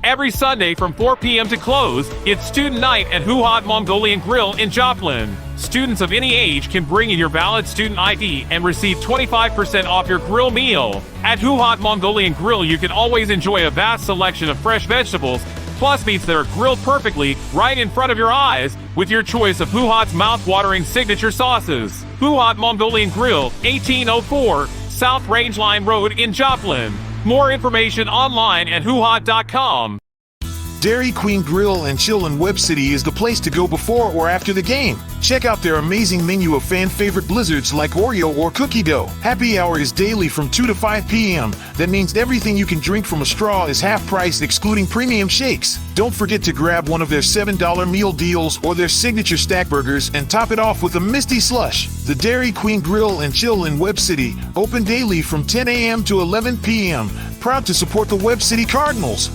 Every Sunday from 4 p.m. to close, it's Student Night at Who Hot Mongolian Grill in Joplin. Students of any age can bring in your valid student ID and receive 25% off your grill meal. At Who Hot Mongolian Grill, you can always enjoy a vast selection of fresh vegetables, plus meats that are grilled perfectly right in front of your eyes with your choice of Who Hot's mouth-watering signature sauces. Who Hot Mongolian Grill, 1804 South Rangeline Road in Joplin. More information online at whohot.com. Dairy Queen Grill and Chill in Web City is the place to go before or after the game. Check out their amazing menu of fan-favorite blizzards like Oreo or cookie dough. Happy hour is daily from 2 to 5 p.m. That means everything you can drink from a straw is half price, excluding premium shakes. Don't forget to grab one of their $7 meal deals or their signature stack burgers and top it off with a Misty Slush. The Dairy Queen Grill and Chill in Web City, open daily from 10 a.m. to 11 p.m. Proud to support the Web City Cardinals.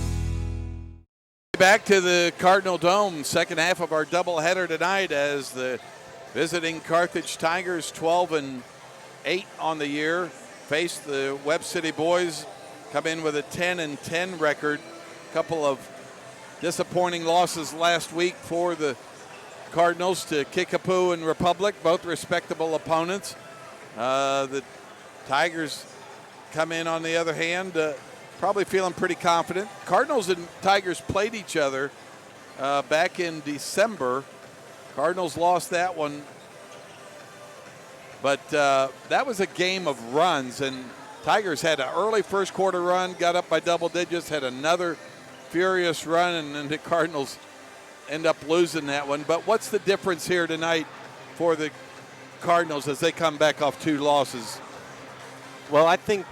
Back to the Cardinal Dome, second half of our doubleheader tonight as the visiting Carthage Tigers, 12-8 on the year, face the Web City boys, come in with a 10-10 record. A couple of disappointing losses last week for the Cardinals to Kickapoo and Republic, both respectable opponents. The Tigers come in, on the other hand, probably feeling pretty confident. Cardinals and Tigers played each other back in December. Cardinals lost that one, but that was a game of runs, and Tigers had an early first quarter run, got up by double digits, had another furious run, and then the Cardinals end up losing that one. But what's the difference here tonight for the Cardinals as they come back off two losses? Well, I think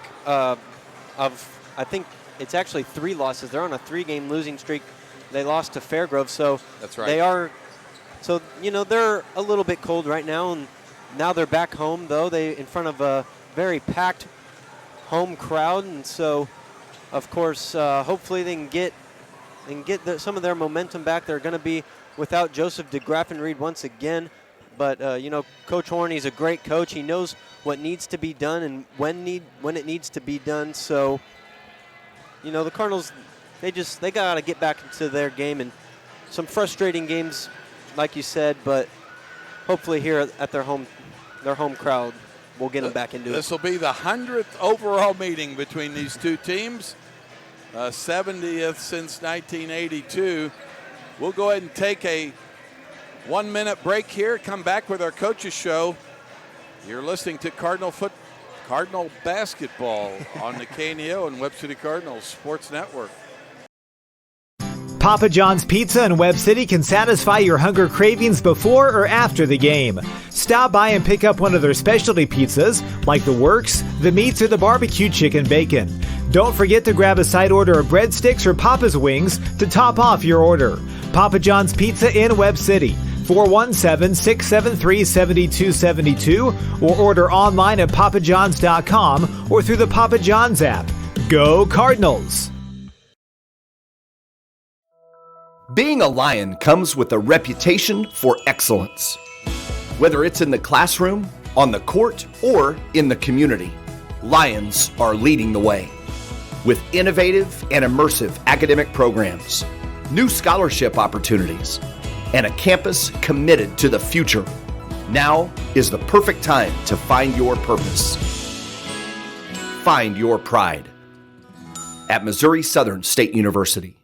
it's actually 3 losses. They're on a 3-game losing streak. They lost to Fairgrove, so that's right. They're a little bit cold right now, and now they're back home though. They in front of a very packed home crowd, and so of course hopefully they can get some of their momentum back. They're going to be without Joseph DeGraffenried once again, but Coach Horn, he's a great coach. He knows what needs to be done and when it needs to be done. So, the Cardinals, they got to get back into their game, and some frustrating games, like you said, but hopefully here at their home crowd will get them back into it. This will be the 100th overall meeting between these two teams, 70th since 1982. We'll go ahead and take a 1-minute break here, come back with our coaches show. You're listening to Cardinal basketball on the KNEO and Web City Cardinals Sports Network. Papa John's Pizza in Web City can satisfy your hunger cravings before or after the game. Stop by and pick up one of their specialty pizzas, like the Works, the Meats, or the Barbecue Chicken Bacon. Don't forget to grab a side order of breadsticks or Papa's Wings to top off your order. Papa John's Pizza in Web City. 417-673-7272 or order online at papajohns.com or through the Papa John's app. Go Cardinals! Being a Lion comes with a reputation for excellence. Whether it's in the classroom, on the court, or in the community, Lions are leading the way. With innovative and immersive academic programs, new scholarship opportunities, and a campus committed to the future, now is the perfect time to find your purpose. Find your pride at Missouri Southern State University.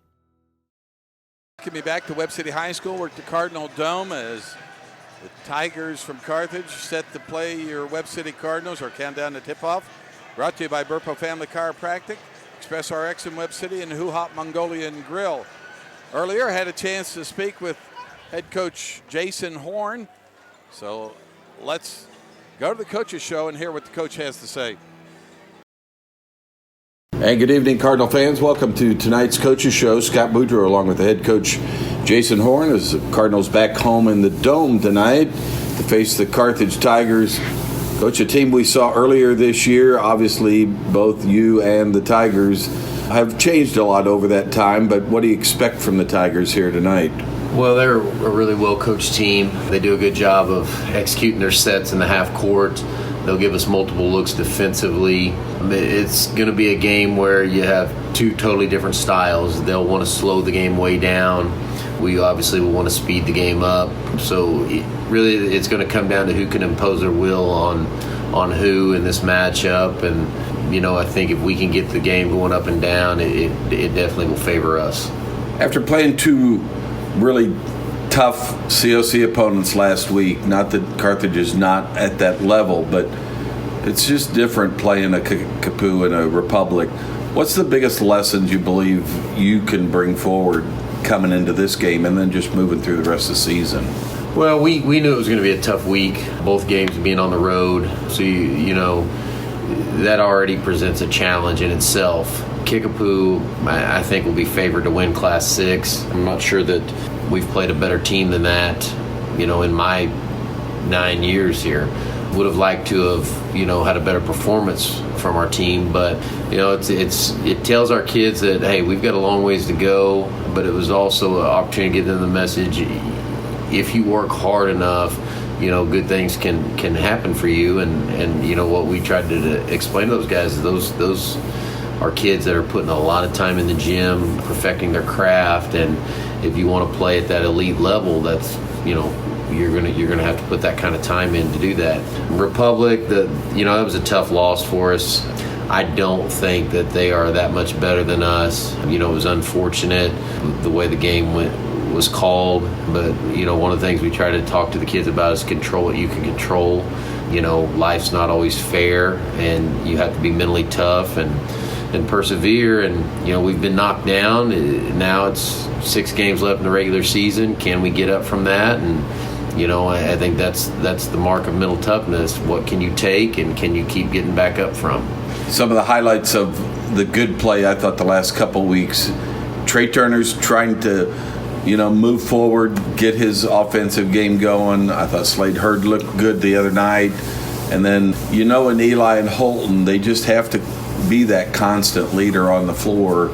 Welcome you back to Web City High School. We're at the Cardinal Dome as the Tigers from Carthage set to play your Web City Cardinals. Our countdown to tip-off brought to you by Burpo Family Chiropractic, Express RX in Web City, and Who Hot Mongolian Grill. Earlier, I had a chance to speak with head coach Jason Horn. So let's go to the coach's show and hear what the coach has to say. And good evening, Cardinal fans. Welcome to tonight's coach's show. Scott Boudreau along with the head coach Jason Horn as the Cardinals back home in the Dome tonight to face the Carthage Tigers. Coach, a team we saw earlier this year. Obviously, both you and the Tigers have changed a lot over that time, but what do you expect from the Tigers here tonight? Well, they're a really well-coached team. They do a good job of executing their sets in the half court. They'll give us multiple looks defensively. It's going to be a game where you have two totally different styles. They'll want to slow the game way down. We obviously will want to speed the game up. So really it's going to come down to who can impose their will on who in this matchup. And, I think if we can get the game going up and down, it definitely will favor us. After playing two really tough COC opponents last week, not that Carthage is not at that level, but it's just different playing a Kickapoo and a Republic. What's the biggest lessons you believe you can bring forward coming into this game and then just moving through the rest of the season? Well, we knew it was going to be a tough week, both games being on the road. So, that already presents a challenge in itself. Kickapoo, I think, will be favored to win Class 6. I'm not sure that we've played a better team than that, in my 9 years here. Would have liked to have, had a better performance from our team, but it tells our kids that, hey, we've got a long ways to go. But it was also an opportunity to give them the message: if you work hard enough, good things can happen for you. And what we tried to explain to those guys is those are kids that are putting a lot of time in the gym, perfecting their craft, and if you want to play at that elite level, that's you're gonna have to put that kind of time in to do that. Republic, that was a tough loss for us. I don't think that they are that much better than us. It was unfortunate the way the game was called, but one of the things we try to talk to the kids about is control what you can control. Life's not always fair, and you have to be mentally tough and persevere. And we've been knocked down. Now it's 6 games left in the regular season. Can we get up from that? And I think that's the mark of mental toughness. What can you take, and can you keep getting back up from? Some of the highlights of the good play, I thought, the last couple weeks, Trey Turner's trying to move forward, get his offensive game going. I thought Slade Hurd looked good the other night. And then, and Eli and Holton, they just have to be that constant leader on the floor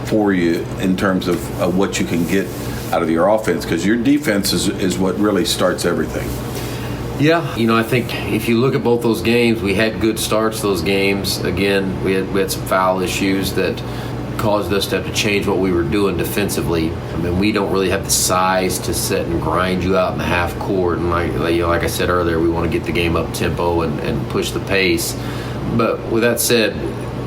for you in terms of what you can get out of your offense, because your defense is what really starts everything. Yeah, I think if you look at both those games, we had good starts those games. Again, we had some foul issues that caused us to have to change what we were doing defensively. I mean, we don't really have the size to sit and grind you out in the half court. And like I said earlier, we want to get the game up tempo and push the pace. But with that said,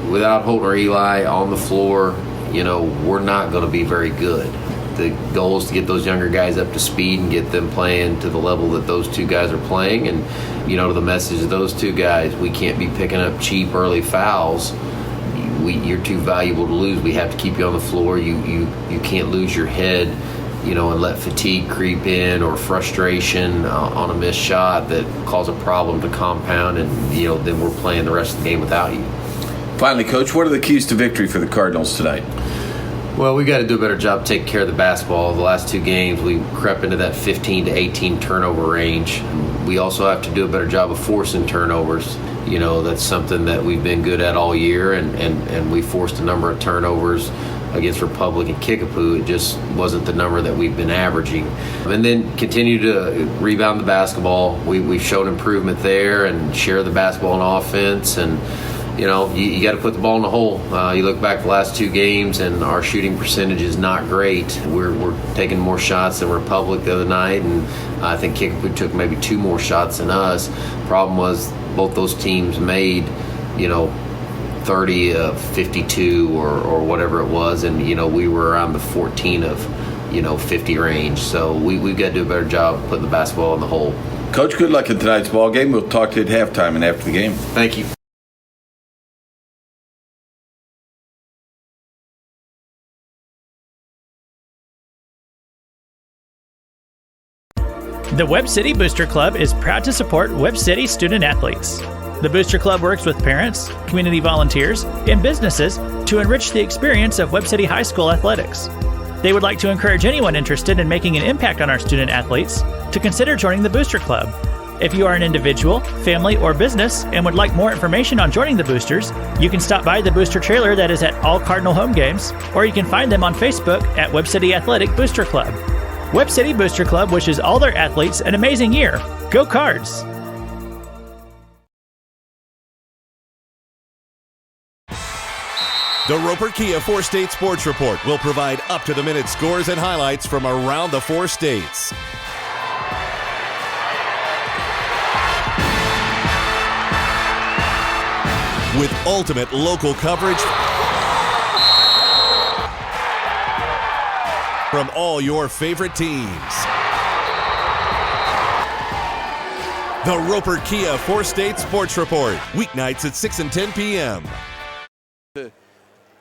without Holton or Eli on the floor, we're not going to be very good. The goal is to get those younger guys up to speed and get them playing to the level that those two guys are playing. And, to the message of those two guys, we can't be picking up cheap early fouls. You're too valuable to lose. We have to keep you on the floor. You can't lose your head, and let fatigue creep in or frustration on a missed shot that cause a problem to compound, and then we're playing the rest of the game without you. Finally, Coach, what are the keys to victory for the Cardinals tonight? Well, we got to do a better job taking care of the basketball. The last 2 games, we crept into that 15 to 18 turnover range. We also have to do a better job of forcing turnovers. That's something that we've been good at all year, and we forced a number of turnovers against Republic and Kickapoo. It just wasn't the number that we've been averaging. And then continue to rebound the basketball. We've shown improvement there and share the basketball on offense. And you got to put the ball in the hole. You look back the last 2 games, and our shooting percentage is not great. We're taking more shots than Republic the other night, and I think Kickapoo took maybe 2 more shots than us. Problem was both those teams made, 30 of 52 or whatever it was, and we were around the 14 of 50 range. So we've got to do a better job putting the basketball in the hole. Coach, good luck in tonight's ball game. We'll talk to you at halftime and after the game. Thank you. The Webb City Booster Club is proud to support Webb City student athletes. The Booster Club works with parents, community volunteers, and businesses to enrich the experience of Webb City High School athletics. They would like to encourage anyone interested in making an impact on our student athletes to consider joining the Booster Club. If you are an individual, family, or business and would like more information on joining the Boosters, you can stop by the Booster trailer that is at all Cardinal home games, or you can find them on Facebook at Webb City Athletic Booster Club. Webb City Booster Club wishes all their athletes an amazing year. Go Cards! The Roper Kia 4-State Sports Report will provide up-to-the-minute scores and highlights from around the 4 states. With ultimate local coverage from all your favorite teams. The Roper Kia 4-State Sports Report, weeknights at 6 and 10 p.m.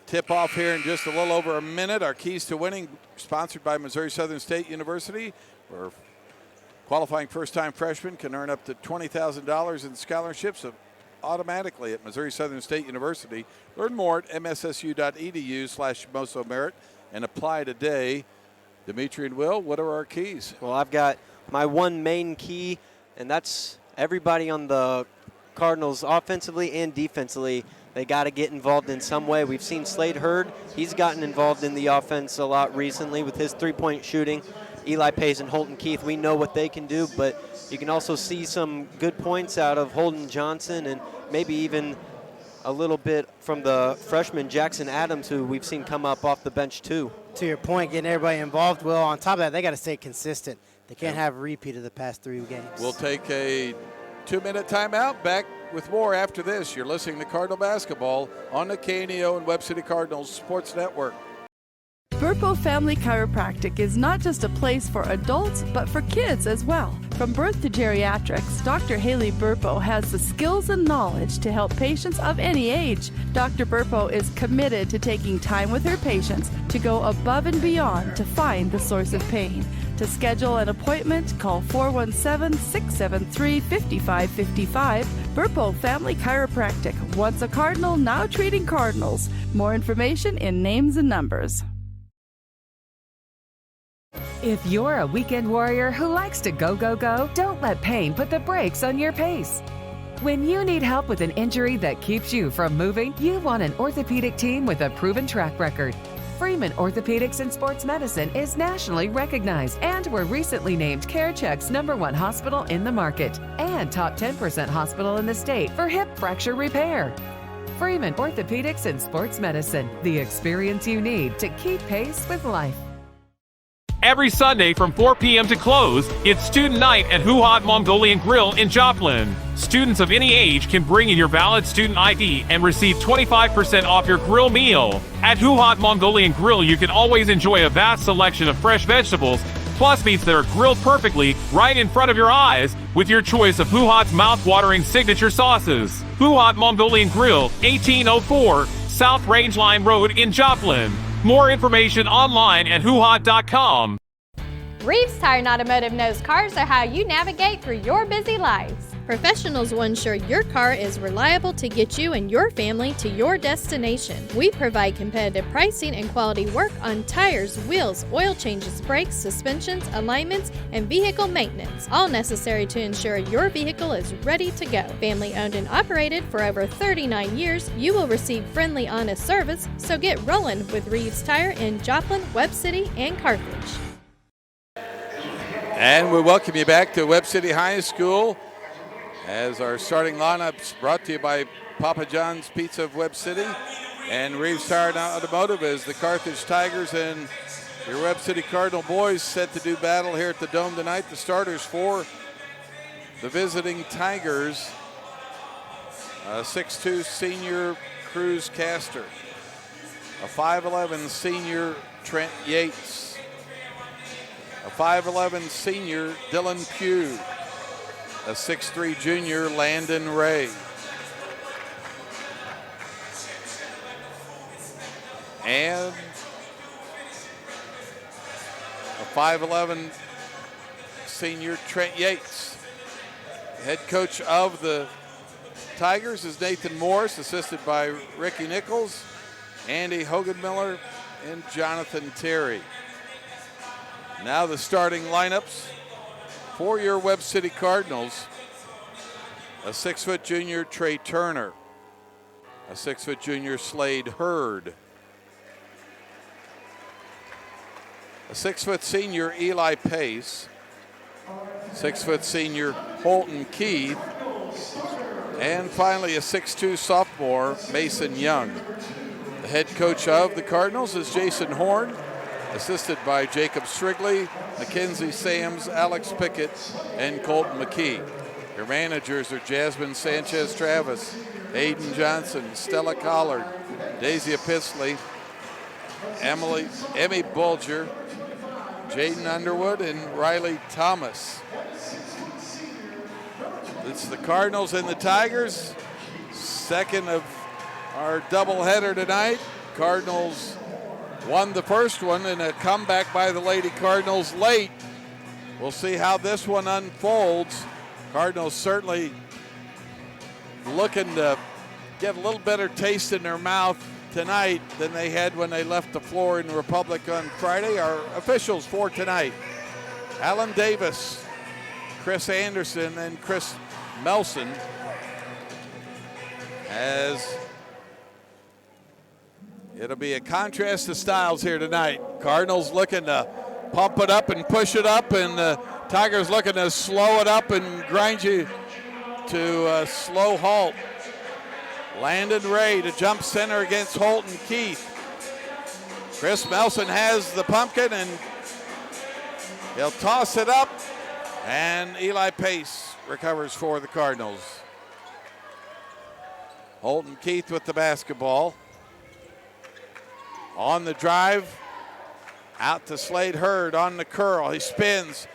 Tip off here in just a little over a minute. Our keys to winning, sponsored by Missouri Southern State University, where qualifying first-time freshmen can earn up to $20,000 in scholarships automatically at Missouri Southern State University. Learn more at mssu.edu/MosoMerit and apply today. Dimitri and Will, what are our keys? Well, I've got my one main key, and that's everybody on the Cardinals offensively and defensively. They got to get involved in some way. We've seen Slade Hurd. He's gotten involved in the offense a lot recently with his three-point shooting. Eli Pace and Holton Keith, we know what they can do, but you can also see some good points out of Holden Johnson and maybe even a little bit from the freshman Jackson Adams, who we've seen come up off the bench too. To your point, getting everybody involved, well, on top of that, they got to stay consistent. They can't have a repeat of the past 3 games. We'll take a 2-minute timeout. Back with more after this. You're listening to Cardinal Basketball on the KNEO and Web City Cardinals Sports Network. Burpo Family Chiropractic is not just a place for adults, but for kids as well. From birth to geriatrics, Dr. Haley Burpo has the skills and knowledge to help patients of any age. Dr. Burpo is committed to taking time with her patients to go above and beyond to find the source of pain. To schedule an appointment, call 417-673-5555. Burpo Family Chiropractic. Once a Cardinal, now treating Cardinals. More information in names and numbers. If you're a weekend warrior who likes to go, go, go, don't let pain put the brakes on your pace. When you need help with an injury that keeps you from moving, you want an orthopedic team with a proven track record. Freeman Orthopedics and Sports Medicine is nationally recognized and were recently named CareCheck's #1 hospital in the market and top 10% hospital in the state for hip fracture repair. Freeman Orthopedics and Sports Medicine, the experience you need to keep pace with life. Every Sunday from 4 p.m. to close, it's Student Night at Hoo-Hot Mongolian Grill in Joplin. Students of any age can bring in your valid student ID and receive 25% off your grill meal. At Hoo-Hot Mongolian Grill, you can always enjoy a vast selection of fresh vegetables, plus meats that are grilled perfectly right in front of your eyes with your choice of Hoo-Hot's mouth-watering signature sauces. Hoo-Hot Mongolian Grill, 1804 South Rangeline Road in Joplin. More information online at hoohot.com. Reeves Tire and Automotive knows cars are how you navigate through your busy lives. Professionals will ensure your car is reliable to get you and your family to your destination. We provide competitive pricing and quality work on tires, wheels, oil changes, brakes, suspensions, alignments, and vehicle maintenance, all necessary to ensure your vehicle is ready to go. Family owned and operated for over 39 years, you will receive friendly, honest service, so get rolling with Reeves Tire in Joplin, Webb City, and Carthage. And we welcome you back to Webb City High School as our starting lineups brought to you by Papa John's Pizza of Webb City and Reeves Tire and Automotive as the Carthage Tigers and your Webb City Cardinal boys set to do battle here at the Dome tonight. The starters for the visiting Tigers, 6'2 senior Cruz Castor, a 5'11 senior Trent Yates, a 5'11 senior Dylan Pugh, a 6'3 junior Landon Ray, and a 5'11 senior Trent Yates. The head coach of the Tigers is Nathan Morris, assisted by Ricky Nichols, Andy Hoganmiller, and Jonathan Terry. Now the starting lineups for your Webb City Cardinals. A 6' junior Trey Turner, a 6' junior Slade Hurd, a 6' senior Eli Pace, 6' senior Holton Keith, and finally a 6'2 sophomore Mason Young. The head coach of the Cardinals is Jason Horn, assisted by Jacob Strigley, Mackenzie Sams, Alex Pickett, and Colton McKee. Your managers are Jasmine Sanchez-Travis, Aiden Johnson, Stella Collard, Daisy Episley, Emmy Bulger, Jaden Underwood, and Riley Thomas. It's the Cardinals and the Tigers. Second of our doubleheader tonight. Cardinals won the first one in a comeback by the Lady Cardinals late. We'll see how this one unfolds. Cardinals certainly looking to get a little better taste in their mouth tonight than they had when they left the floor in Republic on Friday. Our officials for tonight: Alan Davis, Chris Anderson, and Chris Melson. As it'll be a contrast of styles here tonight. Cardinals looking to pump it up and push it up, and the Tigers looking to slow it up and grind you to a slow halt. Landon Ray to jump center against Holton Keith. Chris Melson has the pumpkin, and he'll toss it up, and Eli Pace recovers for the Cardinals. Holton Keith with the basketball. On the drive, out to Slade Hurd on the curl. He spins,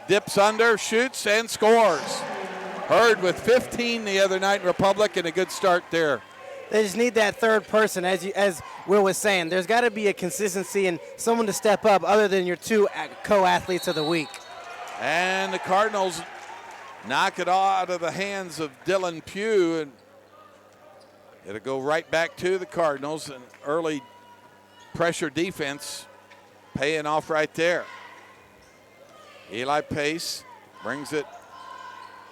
dips under, shoots, and scores. Hurd with 15 the other night in Republic, and a good start there. They just need that third person, as Will was saying. There's got to be a consistency and someone to step up other than your two co-athletes of the week. And the Cardinals knock it out of the hands of Dylan Pugh, and it'll go right back to the Cardinals. An early pressure defense paying off right there. Eli Pace brings it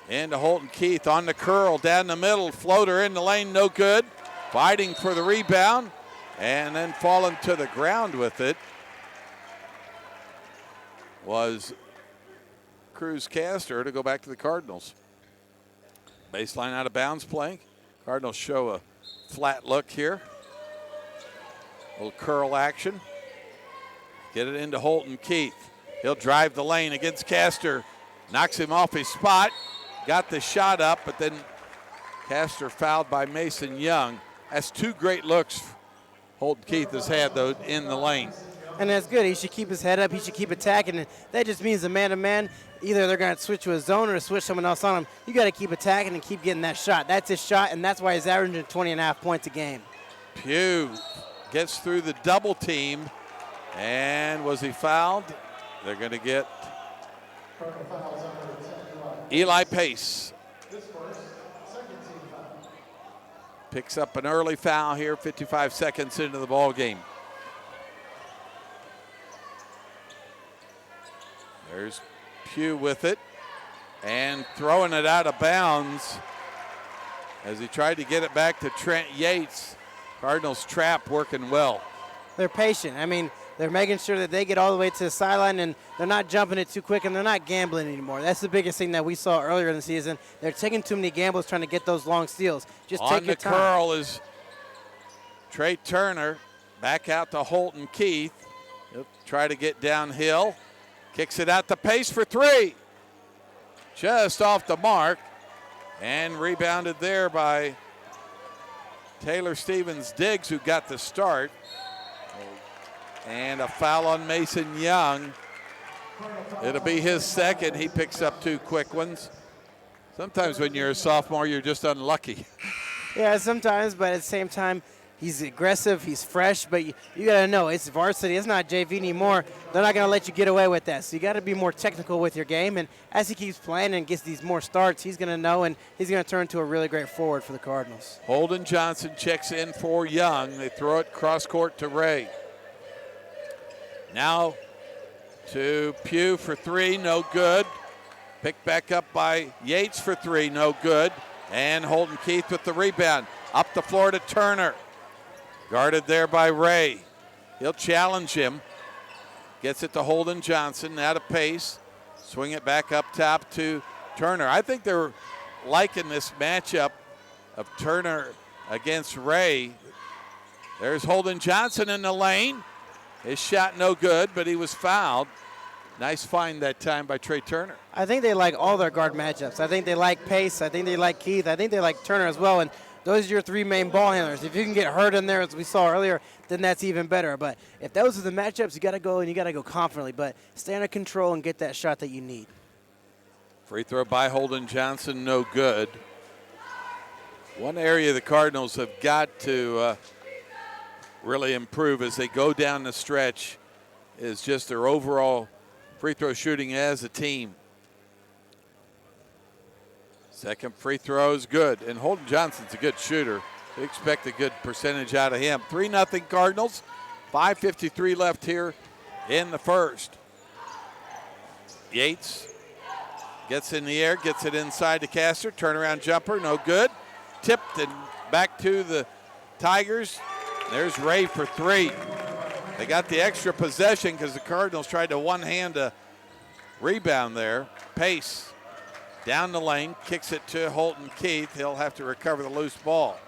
into Holton Keith on the curl, down the middle, floater in the lane, no good. Fighting for the rebound, and then falling to the ground with it was Cruz Caster to go back to the Cardinals. Baseline out of bounds play. Cardinals show a flat look here. A little curl action. Get it into Holton Keith. He'll drive the lane against Caster. Knocks him off his spot. Got the shot up, but then Caster fouled by Mason Young. That's two great looks Holton Keith has had, though, in the lane. And that's good. He should keep his head up. He should keep attacking. And that just means a man-to-man, either they're going to switch to a zone or switch someone else on him. You got to keep attacking and keep getting that shot. That's his shot, and that's why he's averaging 20.5 points a game. Pugh gets through the double team. And was he fouled? They're going to get Eli Pace. Picks up an early foul here, 55 seconds into the ball game. There's Pugh with it and throwing it out of bounds as he tried to get it back to Trent Yates. Cardinals trap working well. They're patient. I mean, they're making sure that they get all the way to the sideline, and they're not jumping it too quick, and they're not gambling anymore. That's the biggest thing that we saw earlier in the season. They're taking too many gambles trying to get those long steals. Just take your time. On the curl is Trey Turner. Back out to Holton Keith. He'll try to get downhill. Kicks it out to Pace for three. Just off the mark. And rebounded there by Taylor Stevens-Diggs, who got the start. And a foul on Mason Young. It'll be his second. He picks up two quick ones. Sometimes when you're a sophomore, you're just unlucky. Yeah, sometimes, but at the same time, he's aggressive, he's fresh, but you got to know, it's varsity, it's not JV anymore. They're not going to let you get away with that. So you got to be more technical with your game, and as he keeps playing and gets these more starts, he's going to know, and he's going to turn into a really great forward for the Cardinals. Holden Johnson checks in for Young. They throw it cross court to Ray. Now to Pugh for three, no good. Picked back up by Yates for three, no good. And Holton Keith with the rebound. Up the floor to Turner. Guarded there by Ray. He'll challenge him. Gets it to Holden Johnson, out of pace. Swing it back up top to Turner. I think they're liking this matchup of Turner against Ray. There's Holden Johnson in the lane. His shot no good, but he was fouled. Nice find that time by Trey Turner. I think they like all their guard matchups. I think they like Pace. I think they like Keith. I think they like Turner as well. And those are your three main ball handlers. If you can get hurt in there, as we saw earlier, then that's even better. But if those are the matchups, you got to go and you got to go confidently. But stay under control and get that shot that you need. Free throw by Holden Johnson, no good. One area the Cardinals have got to really improve as they go down the stretch is just their overall free throw shooting as a team. Second free throw is good, and Holden Johnson's a good shooter. They expect a good percentage out of him. 3-0 Cardinals, 5:53 left here in the first. Yates gets in the air, gets it inside to Castor. Turnaround jumper, no good. Tipped and back to the Tigers. There's Ray for three. They got the extra possession because the Cardinals tried to one-hand a rebound there. Pace down the lane, kicks it to Holton Keith. He'll have to recover the loose ball.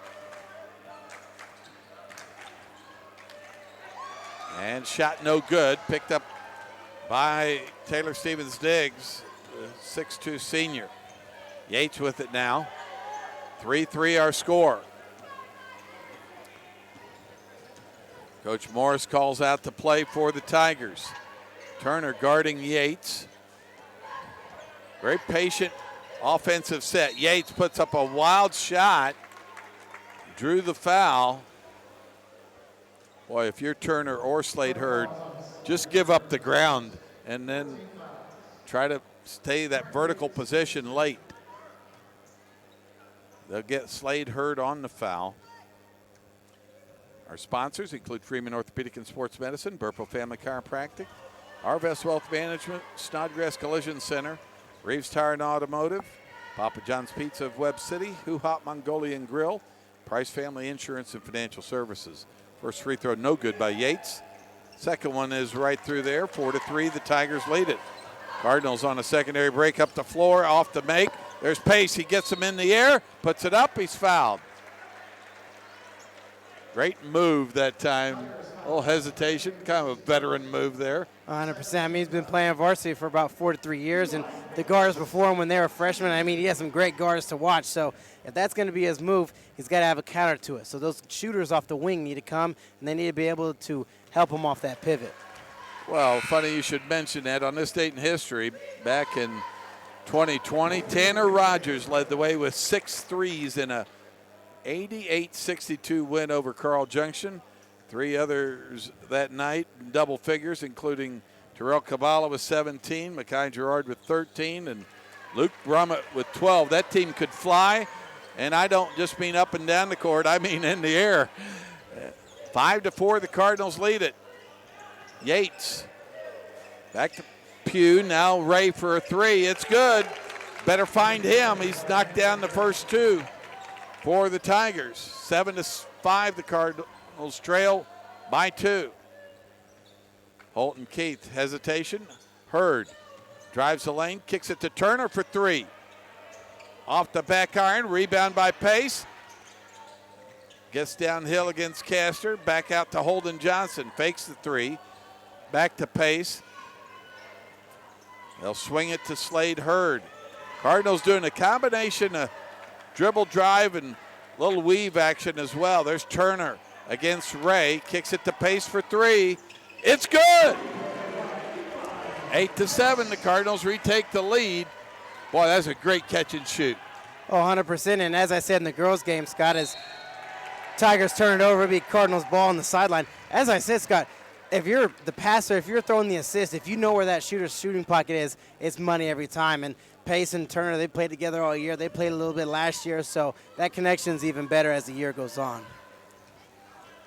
And shot no good, picked up by Taylor Stevens-Diggs, the 6'2 senior. Yates with it now. 3-3 our score. Coach Morris calls out the play for the Tigers. Turner guarding Yates. Very patient offensive set. Yates puts up a wild shot. Drew the foul. Boy, if you're Turner or Slade Hurd, just give up the ground and then try to stay that vertical position late. They'll get Slade Hurd on the foul. Our sponsors include Freeman Orthopedic and Sports Medicine, Burpo Family Chiropractic, Arvest Wealth Management, Snodgrass Collision Center, Reeves Tire and Automotive, Papa John's Pizza of Webb City, Who Hot Mongolian Grill, Price Family Insurance and Financial Services. First free throw no good by Yates. Second one is right through there, 4-3, the Tigers lead it. Cardinals on a secondary break up the floor, off the make. There's Pace, he gets him in the air, puts it up, he's fouled. Great move that time. A little hesitation, kind of a veteran move there. 100%. I mean, he's been playing varsity for about 4 to 3 years, and the guards before him when they were freshmen, I mean, he has some great guards to watch. So if that's going to be his move, he's got to have a counter to it. So those shooters off the wing need to come, and they need to be able to help him off that pivot. Well, funny you should mention that. On this date in history, back in 2020, Tanner Rogers led the way with 6 threes in a 88-62 win over Carl Junction. 3 others that night in double figures, including Terrell Cavallo with 17, Makai Gerard with 13, and Luke Brummett with 12. That team could fly, and I don't just mean up and down the court, I mean in the air. 5-4, the Cardinals lead it. Yates back to Pugh, now Ray for a 3. It's good. Better find him. He's knocked down the first 2 for the Tigers. 7-5, the Cardinals trail by 2. Holton Keith, hesitation. Hurd drives the lane, kicks it to Turner for 3. Off the back iron, rebound by Pace. Gets downhill against Castor, back out to Holden Johnson, fakes the 3. Back to Pace. They'll swing it to Slade Hurd. Cardinals doing a combination of dribble drive and little weave action as well. There's Turner against Ray. Kicks it to Pace for 3. It's good. 8-7, the Cardinals retake the lead. Boy, that's a great catch and shoot. Oh, 100%. And as I said in the girls' game, Scott, as Tigers turn it over, it'll be Cardinals ball on the sideline. As I said, Scott, if you're the passer, if you're throwing the assist, if you know where that shooter's shooting pocket is, it's money every time. And Pace and Turner, they played together all year. They played a little bit last year, so that connection's even better as the year goes on.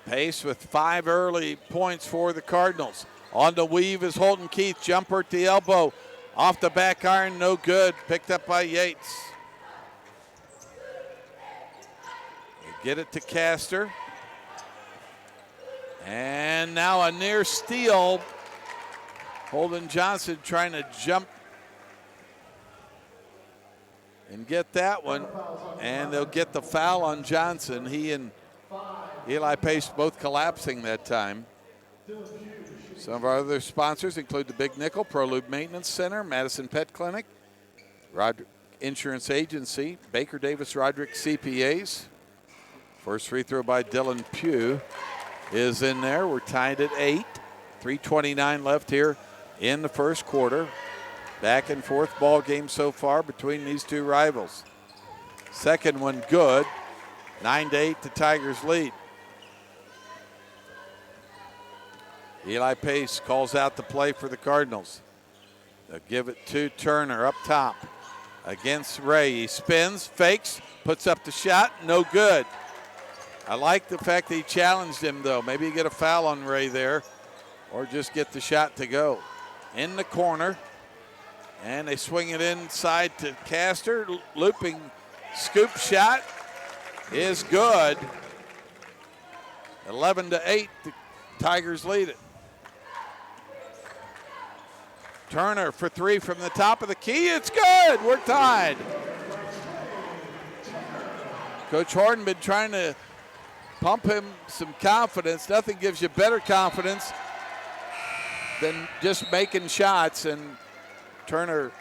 Pace with 5 early points for the Cardinals. On the weave is Holton Keith. Jumper at the elbow. Off the back iron, no good. Picked up by Yates. They get it to Castor. And now a near steal. Holden Johnson trying to jump and get that one. And they'll get the foul on Johnson. He and Eli Pace both collapsing that time. Some of our other sponsors include the Big Nickel, ProLube Maintenance Center, Madison Pet Clinic, Roderick Insurance Agency, Baker Davis Roderick CPAs. First free throw by Dylan Pugh is in there. We're tied at 8. 3:29 left here in the first quarter. Back and forth ball game so far between these two rivals. Second one good. 9-8, the Tigers lead. Eli Pace calls out the play for the Cardinals. They'll give it to Turner up top against Ray. He spins, fakes, puts up the shot, no good. I like the fact that he challenged him, though. Maybe you get a foul on Ray there or just get the shot to go. In the corner, and they swing it inside to Castor. Looping scoop shot is good. 11-8, the Tigers lead it. Turner for three from the top of the key. It's good. We're tied. Coach Horton been trying to pump him some confidence. Nothing gives you better confidence than just making shots, and Turner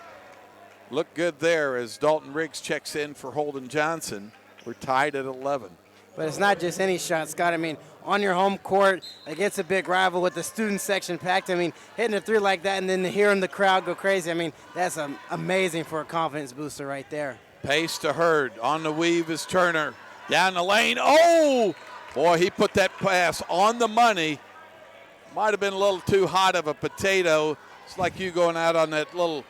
looked good there as Dalton Riggs checks in for Holden Johnson. We're tied at 11. But it's not just any shot, Scott. I mean, on your home court against a big rival with the student section packed, I mean, hitting a three like that and then hearing the crowd go crazy, I mean, that's amazing for a confidence booster right there. Pace to Hurd. On the weave is Turner. Down the lane. Oh! Boy, he put that pass on the money. Might have been a little too hot of a potato. It's like you going out on that little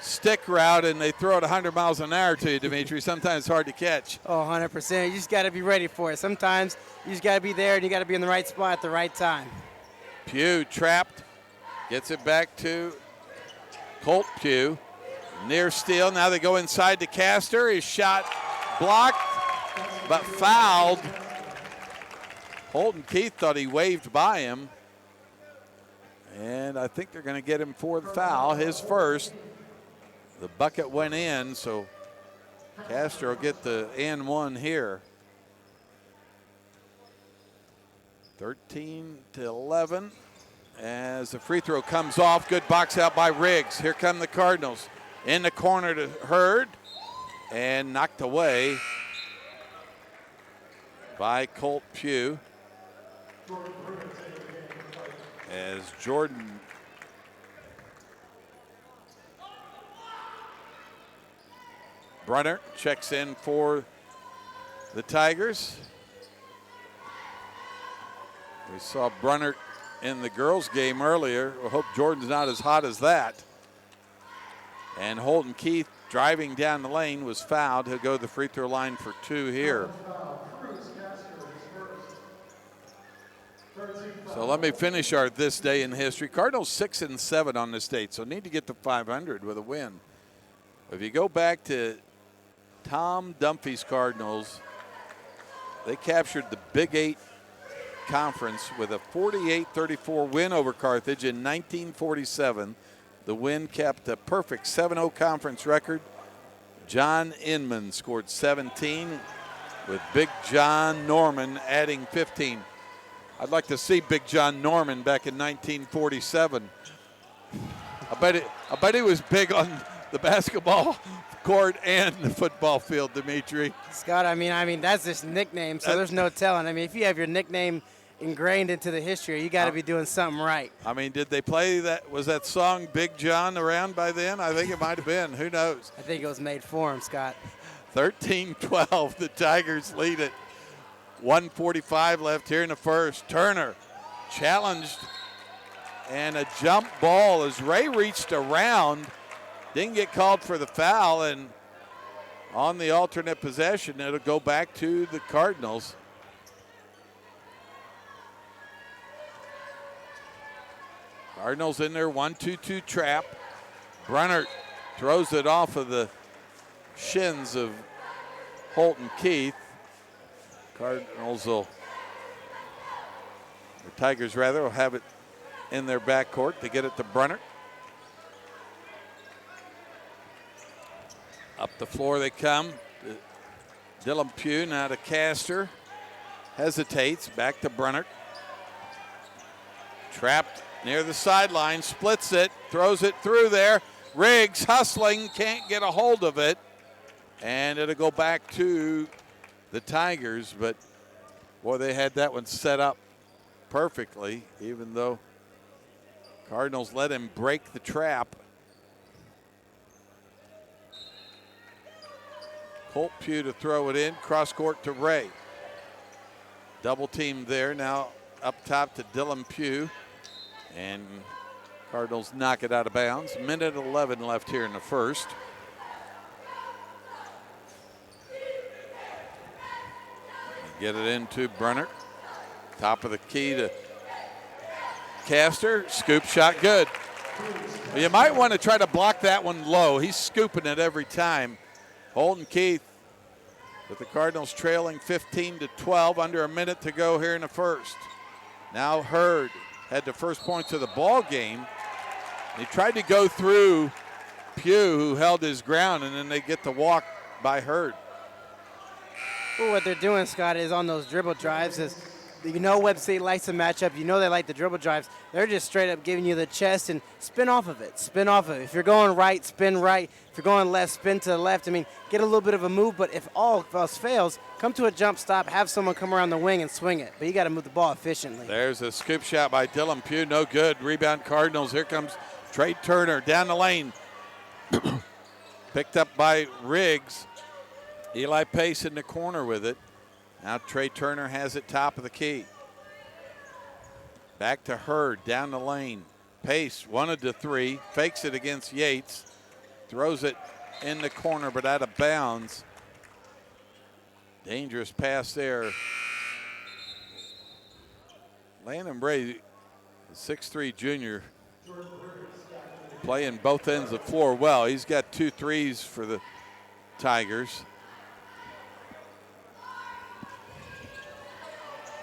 stick route and they throw it 100 miles an hour to you, Dimitri. Sometimes it's hard to catch. Oh, 100%. You just got to be ready for it. Sometimes you just got to be there and you got to be in the right spot at the right time. Pugh trapped. Gets it back to Colt Pugh. Near steal. Now they go inside to Castor. His shot blocked, but fouled. Holden Keith thought he waved by him. And I think they're going to get him for the foul, his first. The bucket went in, so Castor will get the N1 here. 13-11 as the free throw comes off. Good box out by Riggs. Here come the Cardinals. In the corner to Hurd and knocked away by Colt Pugh. As Jordan Brunner checks in for the Tigers. We saw Brunner in the girls' game earlier. I hope Jordan's not as hot as that. And Holden Keith driving down the lane was fouled. He'll go to the free throw line for two here. So let me finish our This Day in History. Cardinals 6-7 on this date, so need to get to 500 with a win. If you go back to Tom Dunphy's Cardinals, they captured the Big 8 Conference with a 48-34 win over Carthage in 1947. The win kept a perfect 7-0 conference record. John Inman scored 17 with Big John Norman adding 15. I'd like to see Big John Norman back in 1947. I bet he was big on the basketball court and the football field, Dimitri. Scott, I mean that's just nickname, so there's no telling. I mean, if you have your nickname ingrained into the history, you got to be doing something right. I mean, did they play that? Was that song Big John around by then? I think it might have been. Who knows? I think it was made for him, Scott. 13-12, the Tigers lead it. 1:45 left here in the first. Turner challenged and a jump ball as Ray reached around. Didn't get called for the foul, and on the alternate possession, it'll go back to the Cardinals. Cardinals in their 1-2-2 trap. Brunner throws it off of the shins of Holton Keith. Cardinals will, the Tigers rather, will have it in their backcourt to get it to Brunner. Up the floor they come. Dylan Pugh now to Castor. hesitates, back to Brunnert. Trapped near the sideline, splits it, throws it through there. Riggs hustling, can't get a hold of it. And it'll go back to the Tigers, but boy, they had that one set up perfectly, even though Cardinals let him break the trap. Colt Pugh to throw it in, cross court to Ray. Double team there, now up top to Dylan Pugh. And Cardinals knock it out of bounds. Minute 11 left here in the first. Get it into Brunnert. Top of the key to Castor. Scoop shot good. You might want to try to block that one low. He's scooping it every time. Holden Keith with the Cardinals trailing 15-12. Under a minute to go here in the first. Now Hurd had the first points of the ball game. He tried to go through Pugh, who held his ground, and then they get the walk by Hurd. Well, what they're doing, Scott, is on those dribble drives is, you know, Webb State likes to match up. You know they like the dribble drives. They're just straight up giving you the chest and spin off of it. Spin off of it. If you're going right, spin right. If you're going left, spin to the left. I mean, get a little bit of a move, but if all else fails, come to a jump stop, have someone come around the wing and swing it. But you got to move the ball efficiently. There's a scoop shot by Dylan Pugh. No good. Rebound Cardinals. Here comes Trey Turner down the lane. Picked up by Riggs. Eli Pace in the corner with it. Now Trey Turner has it top of the key. Back to Hurd down the lane. Pace wanted to three. Fakes it against Yates. Throws it in the corner but out of bounds. Dangerous pass there. Landon Bray, the 6'3" junior, playing both ends of the floor well. He's got 2 threes for the Tigers.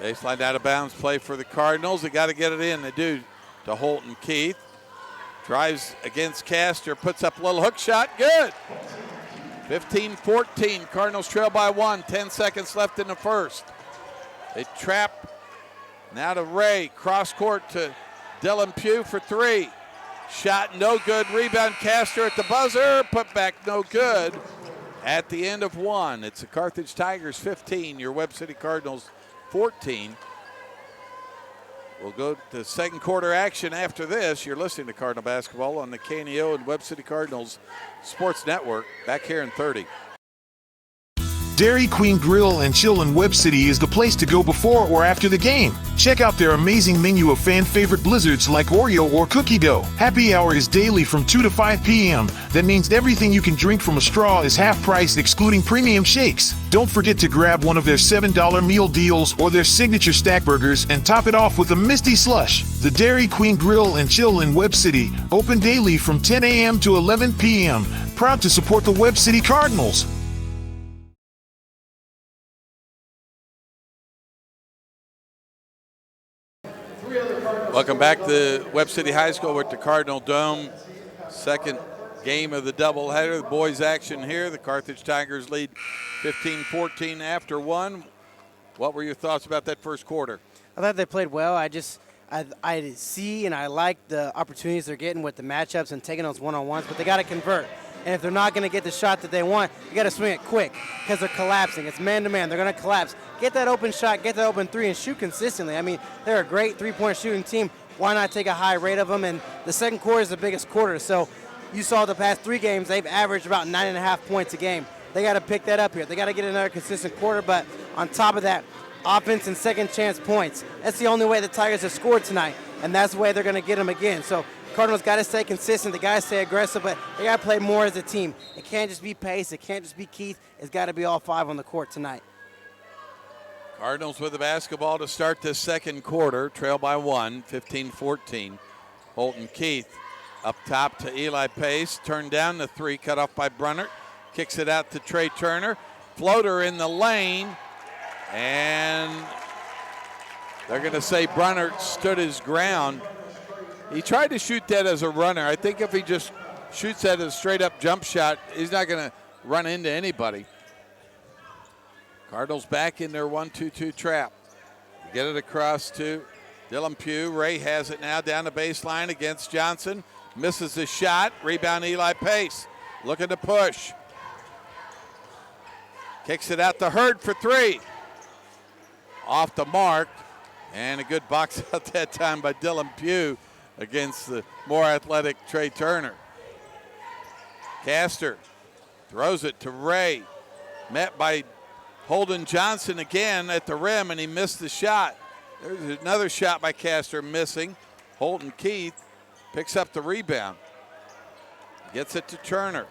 Baseline out of bounds play for the Cardinals. They got to get it in. They do to Holton Keith. Drives against Castor, puts up a little hook shot. Good. 15-14. Cardinals trail by 1. 10 seconds left in the first. They trap. Now to Ray. Cross court to Dylan Pugh for 3. Shot no good. Rebound Castor at the buzzer. Put back no good. At the end of 1. It's the Carthage Tigers 15. Your Webb City Cardinals 14. We'll go to second quarter action after this. You're listening to Cardinal Basketball on the KNEO and Webb City Cardinals Sports Network. Back here in 30. Dairy Queen Grill and Chill in Webb City is the place to go before or after the game. Check out their amazing menu of fan-favorite blizzards like Oreo or cookie dough. Happy hour is daily from 2 to 5 p.m. That means everything you can drink from a straw is half price, excluding premium shakes. Don't forget to grab one of their $7 meal deals or their signature stack burgers and top it off with a Misty Slush. The Dairy Queen Grill and Chill in Webb City, open daily from 10 a.m. to 11 p.m. Proud to support the Webb City Cardinals. Welcome back to Webb City High School with the Cardinal Dome. Second game of the doubleheader. The boys action here. The Carthage Tigers lead 15-14 after 1. What were your thoughts about that first quarter? I thought they played well. I see and I like the opportunities they're getting with the matchups and taking those one-on-ones, but they got to convert. And if they're not going to get the shot that they want, you got to swing it quick because they're collapsing. It's man-to-man. They're going to collapse. Get that open shot, get that open 3, and shoot consistently. I mean, they're a great three-point shooting team. Why not take a high rate of them? And the second quarter is the biggest quarter. So you saw the past 3 games, they've averaged about 9.5 points a game. They got to pick that up here. They got to get another consistent quarter. But on top of that, offense and second chance points. That's the only way the Tigers have scored tonight, and that's the way they're going to get them again. So Cardinals got to stay consistent. They got to stay aggressive, but they got to play more as a team. It can't just be Pace. It can't just be Keith. It's got to be all 5 on the court tonight. Cardinals with the basketball to start this second quarter. Trail by 1, 15-14. Holton Keith up top to Eli Pace. Turned down the 3, cut off by Brunnert. Kicks it out to Trey Turner. Floater in the lane. And they're going to say Brunnert stood his ground. He tried to shoot that as a runner. I think if he just shoots that as a straight-up jump shot, he's not going to run into anybody. Cardinals back in their 1-2-2 trap. Get it across to Dylan Pugh. Ray has it now down the baseline against Johnson. Misses the shot. Rebound Eli Pace. Looking to push. Kicks it out to Hurd for three. Off the mark. And a good box out that time by Dylan Pugh against the more athletic Trey Turner. Castor throws it to Ray. Met by Holden Johnson again at the rim, and he missed the shot. There's another shot by Castor missing. Holden Keith picks up the rebound. Gets it to Turner.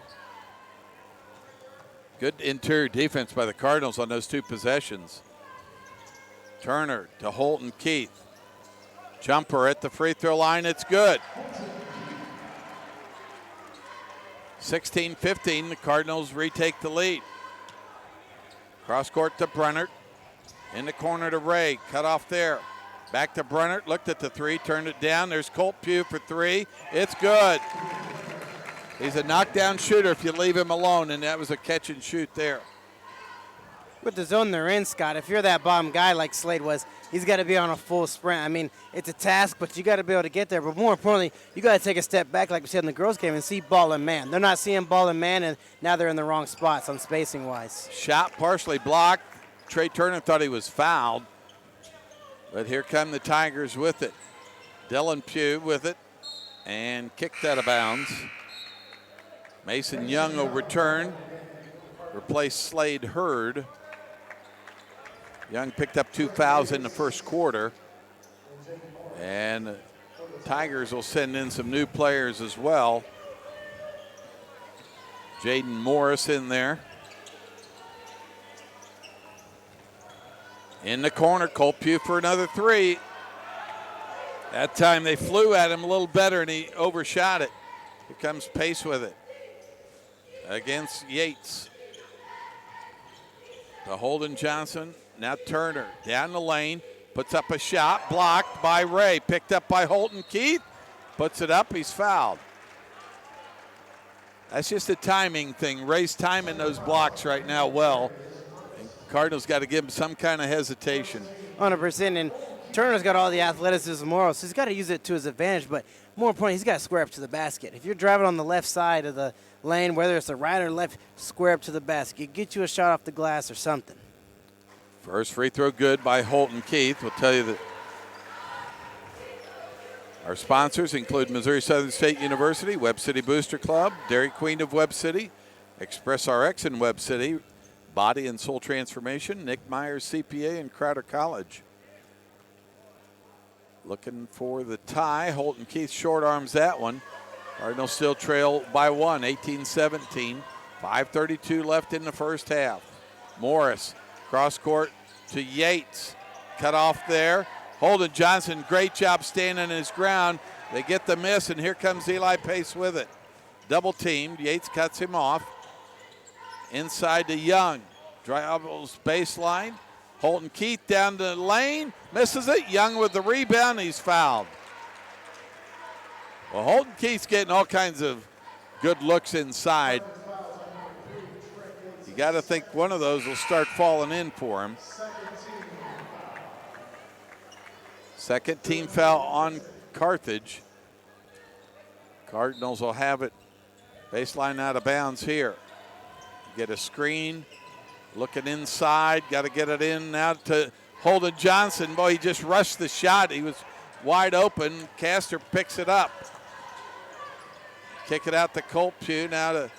Good interior defense by the Cardinals on those two possessions. Turner to Holden Keith. Jumper at the free throw line, it's good. 16-15, the Cardinals retake the lead. Cross court to Brennert. In the corner to Ray, cut off there. Back to Brennert, looked at the three, turned it down. There's Colt Pugh for three. It's good. He's a knockdown shooter if you leave him alone, and that was a catch and shoot there. With the zone they're in, Scott, if you're that bottom guy like Slade was, he's got to be on a full sprint. I mean, it's a task, but you got to be able to get there. But more importantly, you got to take a step back, like we said in the girls' game, and see ball and man. They're not seeing ball and man, and now they're in the wrong spots on spacing-wise. Shot partially blocked. Trey Turner thought he was fouled, but here come the Tigers with it. Dylan Pugh with it, and kicked out of bounds. Mason Young will return, replace Slade Hurd. Young picked up 2 fouls in the first quarter. And Tigers will send in some new players as well. Jaden Morris in there. In the corner, Colt Pugh for another three. That time they flew at him a little better and he overshot it. Here comes Pace with it. Against Yates. To Holden Johnson. Now Turner down the lane, puts up a shot, blocked by Ray, picked up by Holden Keith, puts it up, he's fouled. That's just a timing thing. Ray's timing those blocks right now well. And Cardinals got to give him some kind of hesitation. 100%, and Turner's got all the athleticism morals, so he's got to use it to his advantage, but more importantly, he's got to square up to the basket. If you're driving on the left side of the lane, whether it's the right or left, square up to the basket. Get you a shot off the glass or something. First free throw good by Holden Keith. We'll tell you that our sponsors include Missouri Southern State University, Webb City Booster Club, Dairy Queen of Webb City, Express RX in Webb City, Body and Soul Transformation, Nick Myers CPA, and Crowder College. Looking for the tie. Holden Keith short arms that one. Cardinals still trail by one, 18-17. 5:32 left in the first half. Morris. Cross court to Yates. Cut off there. Holden Johnson, great job standing his ground. They get the miss, and here comes Eli Pace with it. Double teamed. Yates cuts him off. Inside to Young. Dribbles baseline. Holden Keith down the lane. Misses it. Young with the rebound. He's fouled. Well, Holden Keith's getting all kinds of good looks inside. You got to think one of those will start falling in for him. Second team foul on Carthage. Cardinals will have it baseline out of bounds here. Get a screen, looking inside, got to get it in now to Holden Johnson. Boy, he just rushed the shot. He was wide open. Castor picks it up. Kick it out to Colt Pugh, now to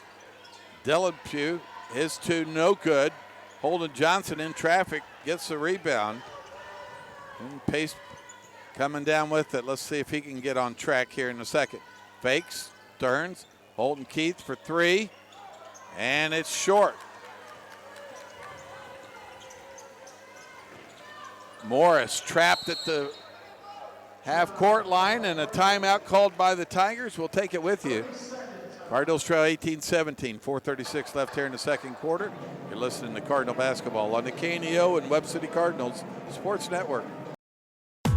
Dylan Pugh. His two no good. Holden Johnson in traffic, gets the rebound. And Pace coming down with it. Let's see if he can get on track here in a second. Fakes, turns. Holden Keith for three. And it's short. Morris trapped at the half-court line, and a timeout called by the Tigers. We'll take it with you. Cardinals trail 18-17, 4:36 left here in the second quarter. You're listening to Cardinal Basketball on the KNEO and Webb City Cardinals Sports Network.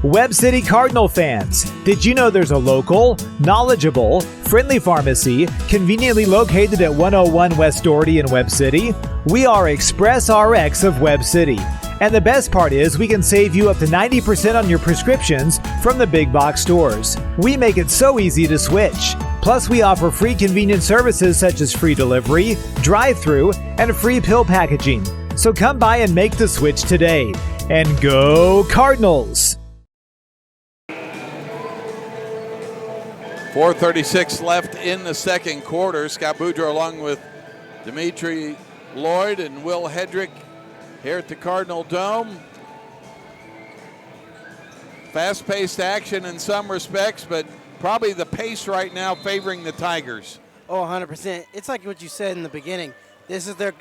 Webb City Cardinal fans, did you know there's a local, knowledgeable, friendly pharmacy conveniently located at 101 West Doherty in Webb City? We are Express RX of Webb City. And the best part is we can save you up to 90% on your prescriptions from the big box stores. We make it so easy to switch. Plus, we offer free convenient services such as free delivery, drive-through, and free pill packaging. So come by and make the switch today. And go Cardinals! 4:36 left in the second quarter. Scott Boudreau along with Dimitri Lloyd and Will Hedrick here at the Cardinal Dome. Fast-paced action in some respects, but probably the pace right now favoring the Tigers. Oh, 100%. It's like what you said in the beginning. This is their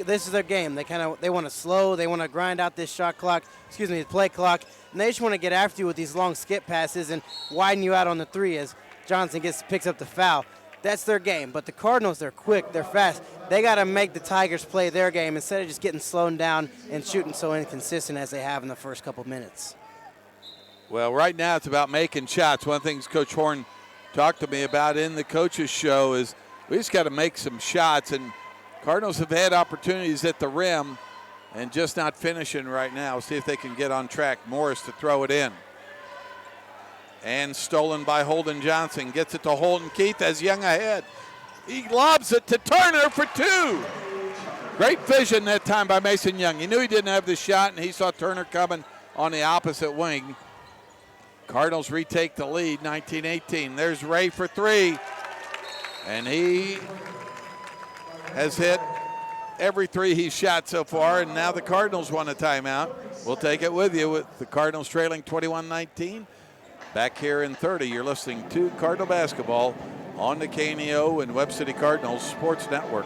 game. They want to slow. They want to grind out this the play clock, and they just want to get after you with these long skip passes and widen you out on the three as Johnson picks up the foul. That's their game. But the Cardinals, they're quick, they're fast. They got to make the Tigers play their game instead of just getting slowed down and shooting so inconsistent as they have in the first couple minutes. Well, right now it's about making shots. One of the things Coach Horn talked to me about in the coaches show is we just got to make some shots, and Cardinals have had opportunities at the rim and just not finishing right now. See if they can get on track. Morris to throw it in. And stolen by Holden Johnson. Gets it to Holden Keith as Young ahead. He lobs it to Turner for two. Great vision that time by Mason Young. He knew he didn't have the shot, and he saw Turner coming on the opposite wing. Cardinals retake the lead, 19-18. There's Ray for three. And he has hit every three he's shot so far, and now the Cardinals want a timeout. We'll take it with you with the Cardinals trailing 21-19. Back here in 30, you're listening to Cardinal Basketball on the KNEO and Webb City Cardinals Sports Network.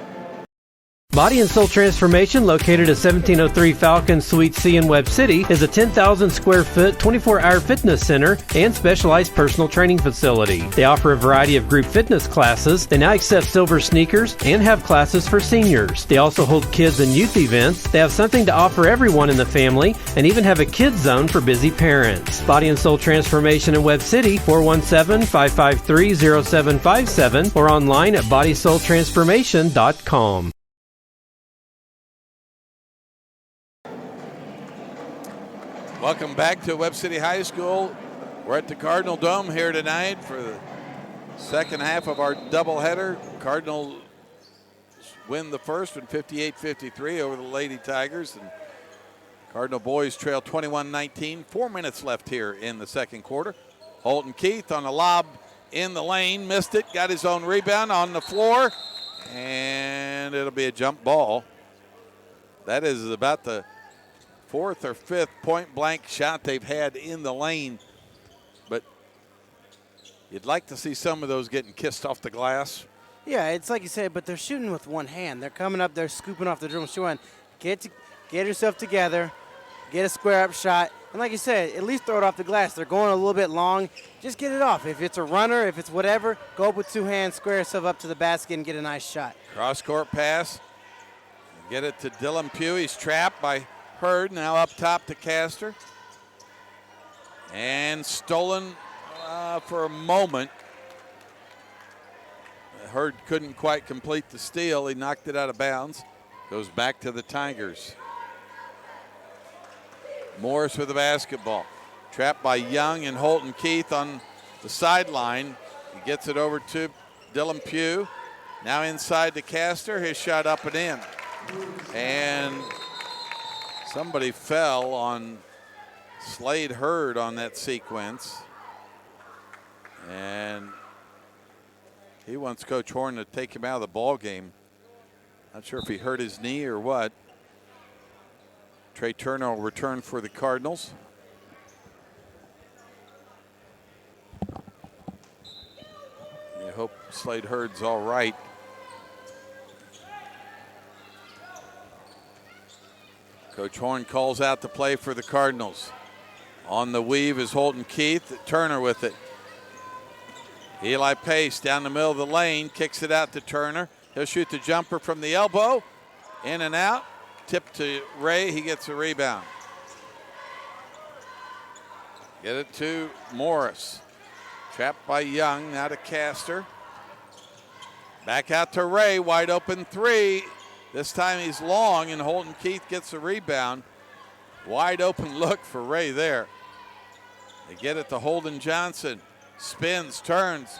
Body and Soul Transformation, located at 1703 Falcon Suite C in Webb City, is a 10,000 square foot, 24-hour fitness center and specialized personal training facility. They offer a variety of group fitness classes. They now accept silver sneakers and have classes for seniors. They also hold kids and youth events. They have something to offer everyone in the family and even have a kids zone for busy parents. Body and Soul Transformation in Webb City, 417-553-0757 or online at bodysoultransformation.com. Welcome back to Webb City High School. We're at the Cardinal Dome here tonight for the second half of our doubleheader. Cardinals win the first one 58-53 over the Lady Tigers. And Cardinal boys trail 21-19. 4 minutes left here in the second quarter. Holton Keith on a lob in the lane. Missed it. Got his own rebound on the floor. And it'll be a jump ball. That is about the fourth or fifth point-blank shot they've had in the lane. But you'd like to see some of those getting kissed off the glass. Yeah, it's like you said, but they're shooting with one hand. They're coming up, they're scooping off the dribble, showing, get yourself together, get a square-up shot. And like you said, at least throw it off the glass. They're going a little bit long. Just get it off. If it's a runner, if it's whatever, go up with two hands, square yourself up to the basket, and get a nice shot. Cross-court pass. Get it to Dylan Pugh. He's trapped by Hurd, now up top to Castor. And stolen for a moment. Hurd couldn't quite complete the steal. He knocked it out of bounds. Goes back to the Tigers. Morris with the basketball. Trapped by Young and Holton Keith on the sideline. He gets it over to Dylan Pugh. Now inside to Castor. His shot up and in. And somebody fell on Slade Hurd on that sequence. And he wants Coach Horn to take him out of the ball game. Not sure if he hurt his knee or what. Trey Turner will return for the Cardinals. You hope Slade Hurd's all right. Coach Horn calls out the play for the Cardinals. On the weave is Holton Keith. Turner with it. Eli Pace down the middle of the lane, kicks it out to Turner. He'll shoot the jumper from the elbow. In and out. Tip to Ray. He gets a rebound. Get it to Morris. Trapped by Young. Now to Castor. Back out to Ray. Wide open three. This time he's long, and Holton Keith gets a rebound. Wide open look for Ray there. They get it to Holden Johnson. Spins, turns,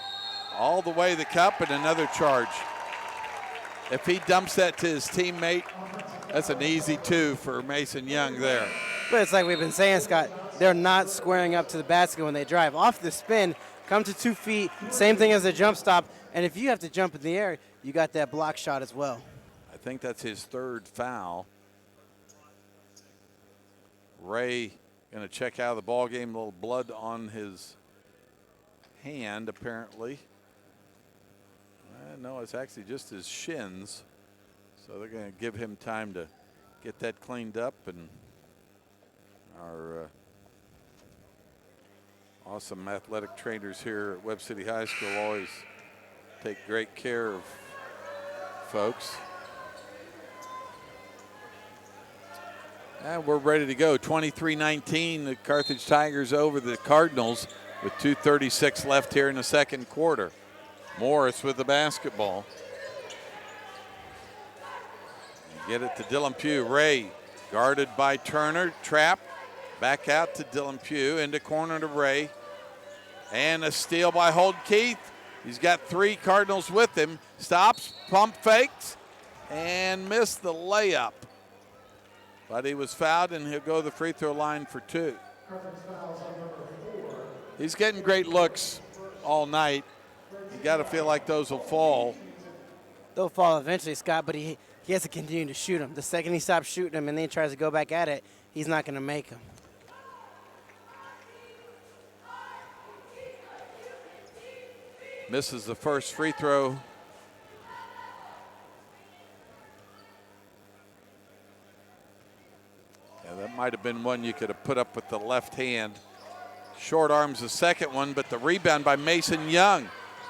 all the way to the cup, and another charge. If he dumps that to his teammate, that's an easy 2 for Mason Young there. But it's like we've been saying, Scott, they're not squaring up to the basket when they drive. Off the spin, come to 2 feet, same thing as a jump stop, and if you have to jump in the air, you got that block shot as well. I think that's his 3rd foul. Ray going to check out of the ball game. A little blood on his hand, apparently. No, it's actually just his shins. So they're going to give him time to get that cleaned up. And our awesome athletic trainers here at Webb City High School always take great care of folks. And we're ready to go. 23-19, the Carthage Tigers over the Cardinals with 2:36 left here in the second quarter. Morris with the basketball. Get it to Dylan Pugh. Ray guarded by Turner. Trap. Back out to Dylan Pugh. Into corner to Ray. And a steal by Holden Keith. He's got 3 Cardinals with him. Stops, pump fakes, and missed the layup. But he was fouled, and he'll go to the free throw line for 2. He's getting great looks all night. You got to feel like those will fall. They'll fall eventually, Scott, but he has to continue to shoot them. The second he stops shooting them and then tries to go back at it, he's not going to make them. Misses the first free throw. Yeah, that might have been one you could have put up with the left hand. Short arms the second one, but the rebound by Mason Young.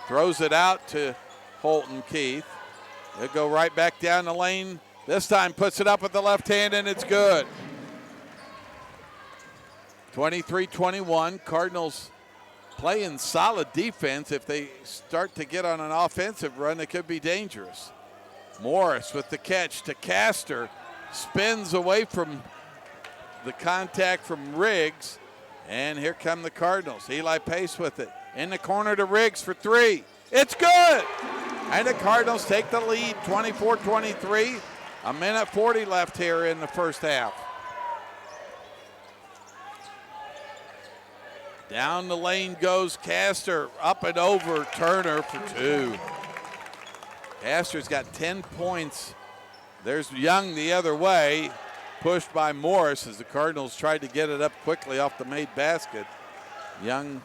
Throws it out to Holden Keith. They'll go right back down the lane. This time puts it up with the left hand, and it's good. 23-21, Cardinals playing solid defense. If they start to get on an offensive run, it could be dangerous. Morris with the catch to Castor. Spins away from the contact from Riggs. And here come the Cardinals. Eli Pace with it. In the corner to Riggs for 3. It's good! And the Cardinals take the lead, 24-23. 1:40 left here in the first half. Down the lane goes Castor, up and over Turner for 2. Castor's got 10 points. There's Young the other way, pushed by Morris as the Cardinals tried to get it up quickly off the made basket. Young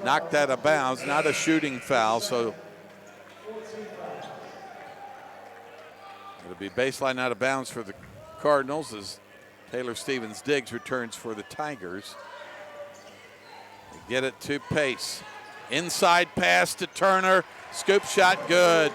knocked out of bounds, not a shooting foul, so it'll be baseline out of bounds for the Cardinals as Taylor Stevens-Diggs returns for the Tigers. They get it to Pace. Inside pass to Turner. Scoop shot good.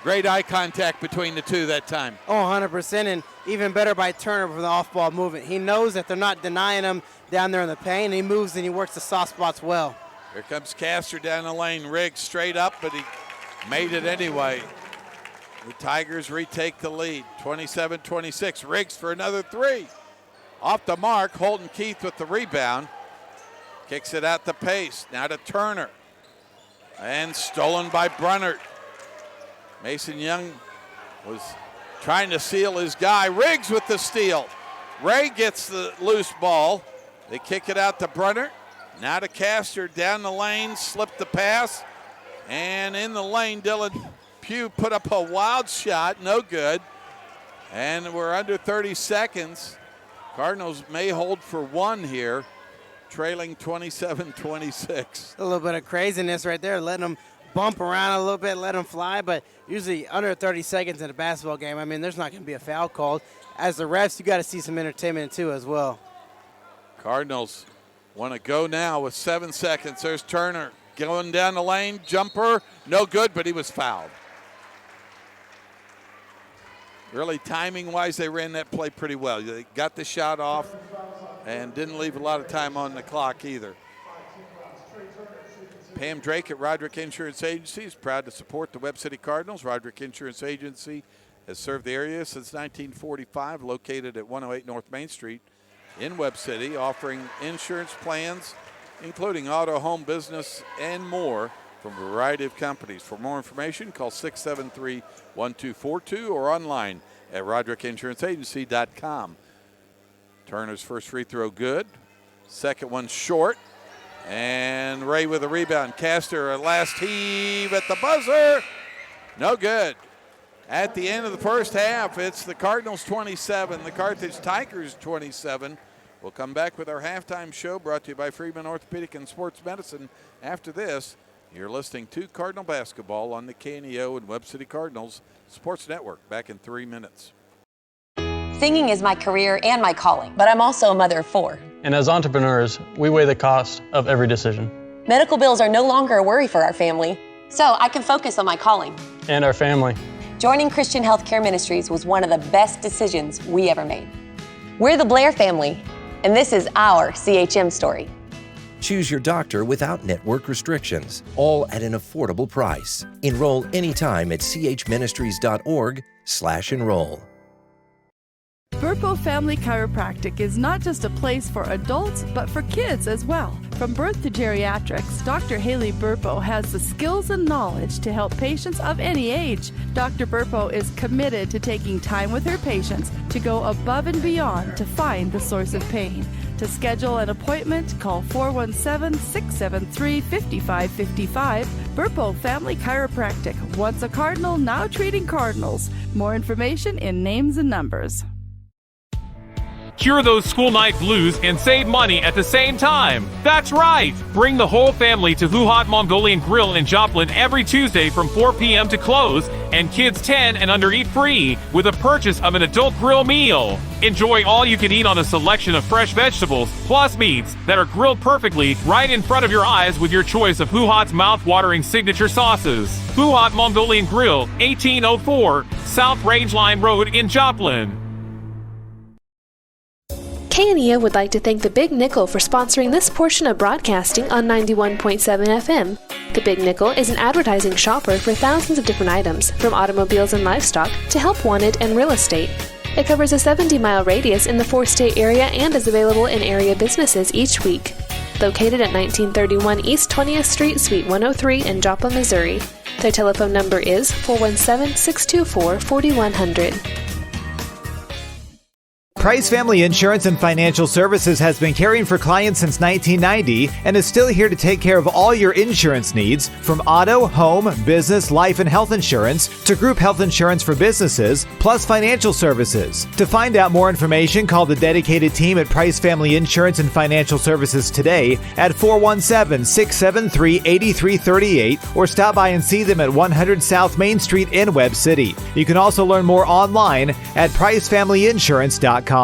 Great eye contact between the two that time. Oh, 100%, and even better by Turner for the off-ball movement. He knows that they're not denying him down there in the paint. He moves and he works the soft spots well. Here comes Castor down the lane. Riggs straight up, but he made it anyway. The Tigers retake the lead, 27-26. Riggs for another 3. Off the mark, Holden Keith with the rebound. Kicks it out to Pace, now to Turner. And stolen by Brunnert. Mason Young was trying to seal his guy. Riggs with the steal. Ray gets the loose ball. They kick it out to Brunnert. Now to Castor, down the lane, slipped the pass. And in the lane, Dylan Pugh put up a wild shot, no good. And we're under 30 seconds. Cardinals may hold for 1 here, trailing 27-26. A little bit of craziness right there, letting them bump around a little bit, let them fly, but usually under 30 seconds in a basketball game, I mean, there's not going to be a foul called. As the refs, you got to see some entertainment too as well. Cardinals want to go now with 7 seconds. There's Turner going down the lane, jumper, no good, but he was fouled. Really, timing-wise, they ran that play pretty well. They got the shot off and didn't leave a lot of time on the clock either. Pam Drake at Roderick Insurance Agency is proud to support the Webb City Cardinals. Roderick Insurance Agency, has served the area since 1945, located at 108 North Main Street in Webb City, offering insurance plans, including auto, home, business, and more from a variety of companies. For more information, call 673-1242 or online at RoderickInsuranceAgency.com. Turner's first free throw good. Second one short. And Ray with a rebound. Castor a last heave at the buzzer. No good. At the end of the first half, it's the Cardinals 27, the Carthage Tigers 27. We'll come back with our halftime show brought to you by Freeman Orthopedic and Sports Medicine. After this, you're listening to Cardinal Basketball on the KNEO and Webb City Cardinals Sports Network. Back in 3 minutes. Singing is my career and my calling, but I'm also a mother of 4. And as entrepreneurs, we weigh the cost of every decision. Medical bills are no longer a worry for our family, so I can focus on my calling. And our family. Joining Christian Healthcare Ministries was one of the best decisions we ever made. We're the Blair family, and this is our CHM story. Choose your doctor without network restrictions, all at an affordable price. Enroll anytime at chministries.org/enroll. Burpo Family Chiropractic is not just a place for adults, but for kids as well. From birth to geriatrics, Dr. Haley Burpo has the skills and knowledge to help patients of any age. Dr. Burpo is committed to taking time with her patients to go above and beyond to find the source of pain. To schedule an appointment, call 417-673-5555. Burpo Family Chiropractic. Once a Cardinal, now treating Cardinals. More information in names and numbers. Cure those school night blues and save money at the same time. That's right! Bring the whole family to Who Hot Mongolian Grill in Joplin every Tuesday from 4 p.m. to close, and kids 10 and under eat free with a purchase of an adult grill meal. Enjoy all you can eat on a selection of fresh vegetables plus meats that are grilled perfectly right in front of your eyes with your choice of Who Hot's mouth-watering signature sauces. Who Hot Mongolian Grill, 1804 South Rangeline Road in Joplin. KNEO would like to thank the Big Nickel for sponsoring this portion of broadcasting on 91.7 FM. The Big Nickel is an advertising shopper for thousands of different items, from automobiles and livestock to help wanted and real estate. It covers a 70-mile radius in the 4-state area and is available in area businesses each week. Located at 1931 East 20th Street, Suite 103 in Joplin, Missouri. Their telephone number is 417-624-4100. Price Family Insurance and Financial Services has been caring for clients since 1990 and is still here to take care of all your insurance needs, from auto, home, business, life, and health insurance to group health insurance for businesses, plus financial services. To find out more information, call the dedicated team at Price Family Insurance and Financial Services today at 417-673-8338 or stop by and see them at 100 South Main Street in Webb City. You can also learn more online at pricefamilyinsurance.com.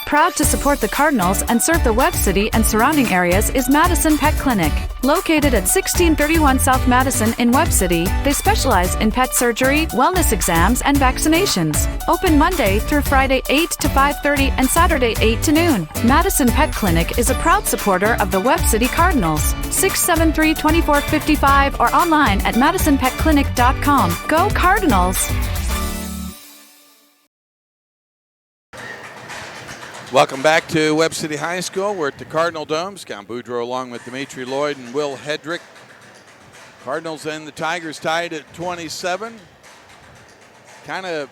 Proud to support the Cardinals and serve the Webb City and surrounding areas is Madison Pet Clinic. Located at 1631 South Madison in Webb City, they specialize in pet surgery, wellness exams, and vaccinations. Open Monday through Friday 8 to 5:30 and Saturday 8 to noon. Madison Pet Clinic is a proud supporter of the Webb City Cardinals. 673-2455 or online at madisonpetclinic.com. Go Cardinals! Welcome back to Webb City High School. We're at the Cardinal Dome. Scott Boudreau along with Dimitri Lloyd and Will Hedrick. Cardinals and the Tigers tied at 27. Kind of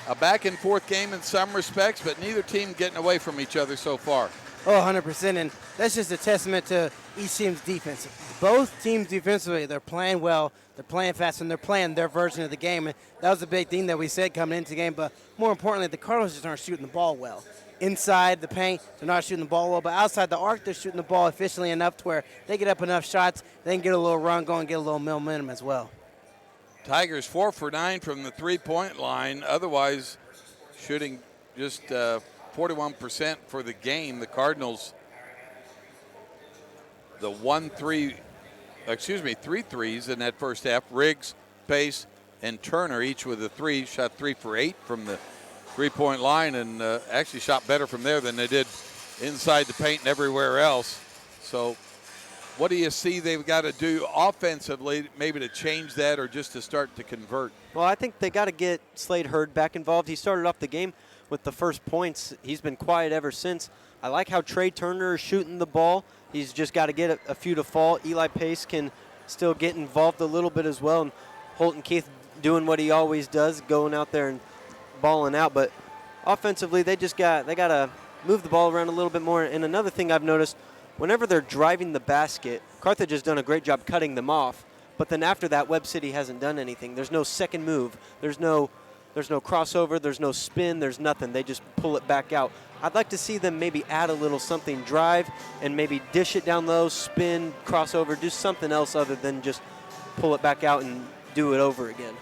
a back and forth game in some respects, but neither team getting away from each other so far. Oh, 100%, and that's just a testament to each team's defense. Both teams defensively, they're playing well, they're playing fast, and they're playing their version of the game. And that was a big thing that we said coming into the game, but more importantly, the Cardinals just aren't shooting the ball well. Inside the paint, they're not shooting the ball well, but outside the arc, they're shooting the ball efficiently enough to where they get up enough shots, they can get a little run going, get a little momentum as well. Tigers 4 for 9 from the three-point line, otherwise shooting just 41% for the game. The Cardinals, three threes in that first half. Riggs, Pace, and Turner each with a three, shot 3 for 8 from the three-point line, and actually shot better from there than they did inside the paint and everywhere else. So What do you see they've got to do offensively, maybe to change that or just to start to convert? Well, I think they got to get Slade Hurd back involved. He started off the game with the first points. He's been quiet ever since. I like how Trey Turner is shooting the ball. He's just got to get a few to fall. Eli Pace can still get involved a little bit as well. And Holton Keith doing what he always does, going out there and balling out. But offensively, they got to move the ball around a little bit more. And another thing I've noticed, whenever they're driving the basket, Carthage has done a great job cutting them off. But then after that, Webb City hasn't done anything. There's no second move. There's no crossover. There's no spin. There's nothing. They just pull it back out. I'd like to see them maybe add a little something, drive, and maybe dish it down low, spin, crossover, do something else other than just pull it back out and do it over again.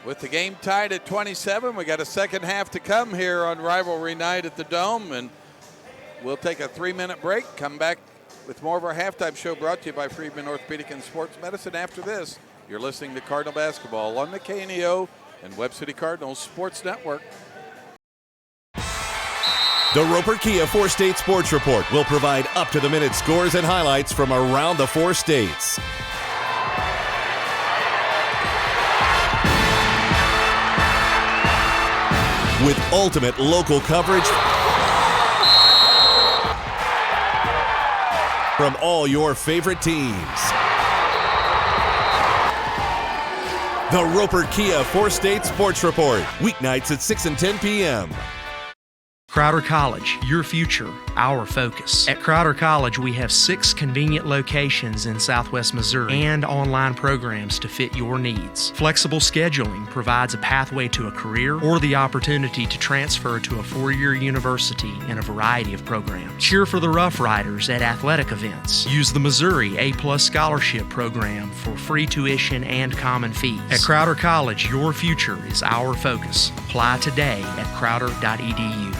With the game tied at 27, we got a second half to come here on Rivalry Night at the Dome, and we'll take a 3-minute break, come back with more of our halftime show brought to you by Friedman Orthopedic and Sports Medicine. After this, you're listening to Cardinal Basketball on the KNEO and Webb City Cardinals Sports Network. The Roper Kia 4-State Sports Report will provide up-to-the-minute scores and highlights from around the 4 states. With ultimate local coverage from all your favorite teams. The Roper Kia 4-State Sports Report, weeknights at 6 and 10 p.m. Crowder College, your future, our focus. At Crowder College, we have 6 convenient locations in Southwest Missouri and online programs to fit your needs. Flexible scheduling provides a pathway to a career or the opportunity to transfer to a 4-year university in a variety of programs. Cheer for the Rough Riders at athletic events. Use the Missouri A+ Scholarship Program for free tuition and common fees. At Crowder College, your future is our focus. Apply today at crowder.edu.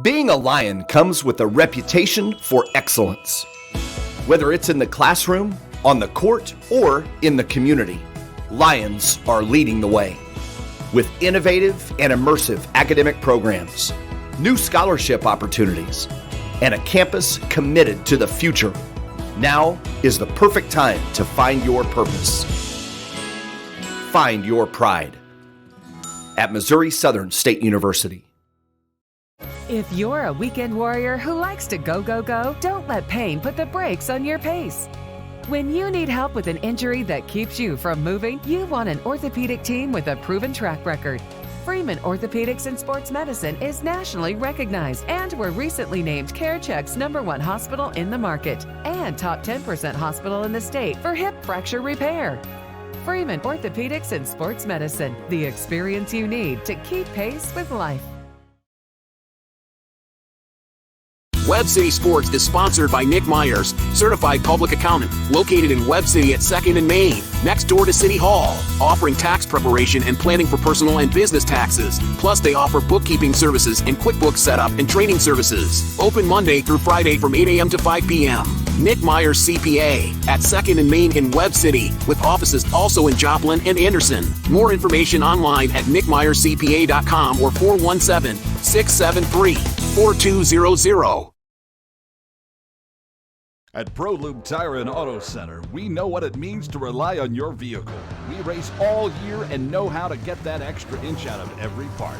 Being a Lion comes with a reputation for excellence. Whether it's in the classroom, on the court, or in the community, Lions are leading the way. With innovative and immersive academic programs, new scholarship opportunities, and a campus committed to the future, now is the perfect time to find your purpose. Find your pride at Missouri Southern State University. If you're a weekend warrior who likes to go, go, go, don't let pain put the brakes on your pace. When you need help with an injury that keeps you from moving, you want an orthopedic team with a proven track record. Freeman Orthopedics and Sports Medicine is nationally recognized, and were recently named CareCheck's #1 hospital in the market and top 10% hospital in the state for hip fracture repair. Freeman Orthopedics and Sports Medicine, the experience you need to keep pace with life. Webb City Sports is sponsored by Nick Myers, certified public accountant, located in Webb City at 2nd and Main, next door to City Hall, offering tax preparation and planning for personal and business taxes. Plus, they offer bookkeeping services and QuickBooks setup and training services. Open Monday through Friday from 8 a.m. to 5 p.m. Nick Myers CPA at 2nd and Main in Webb City, with offices also in Joplin and Anderson. More information online at nickmyerscpa.com or 417-673-4200. At ProLube Tire and Auto Center, we know what it means to rely on your vehicle. We race all year and know how to get that extra inch out of every part.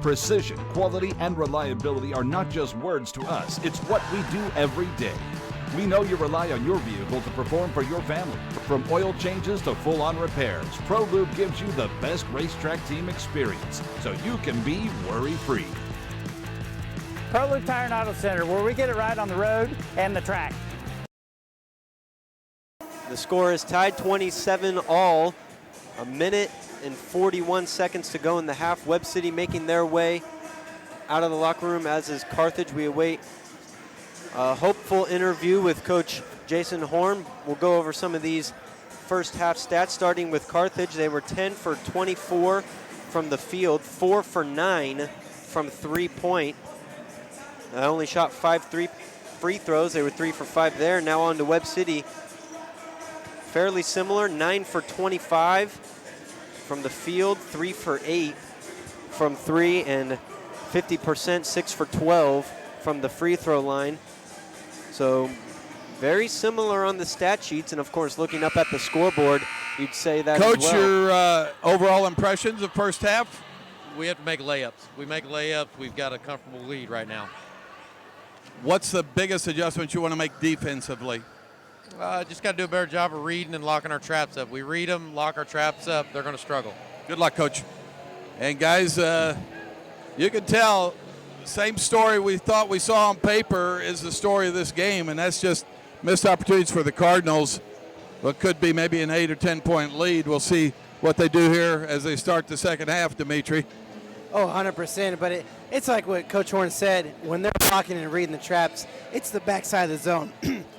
Precision, quality, and reliability are not just words to us. It's what we do every day. We know you rely on your vehicle to perform for your family. From oil changes to full-on repairs, ProLube gives you the best racetrack team experience, so you can be worry-free. ProLube Tire and Auto Center, where we get it right on the road and the track. The score is tied 27 all. 1 minute and 41 seconds to go in the half. Webb City making their way out of the locker room, as is Carthage. We await a hopeful interview with Coach Jason Horn. We'll go over some of these first half stats, starting with Carthage. They were 10 for 24 from the field, 4 for 9 from 3-point. They only shot 5 free throws. They were 3 for 5 there. Now on to Webb City. Fairly similar, 9 for 25 from the field, 3 for 8 from 3, and 50%, 6 for 12 from the free throw line. So very similar on the stat sheets, and of course, looking up at the scoreboard, you'd say that Coach, as well. your overall impressions of first half? We have to make layups. We make layups, we've got a comfortable lead right now. What's the biggest adjustment you want to make defensively? Just got to do a better job of reading and locking our traps up. We read them, lock our traps up, they're going to struggle. Good luck, Coach. And guys, you can tell same story we thought we saw on paper is the story of this game, and that's just missed opportunities for the Cardinals. What could be maybe an 8 or 10 point lead. We'll see what they do here as they start the second half, Dimitri. Oh, 100%. But it's like what Coach Horn said. When they're blocking and reading the traps, it's the backside of the zone.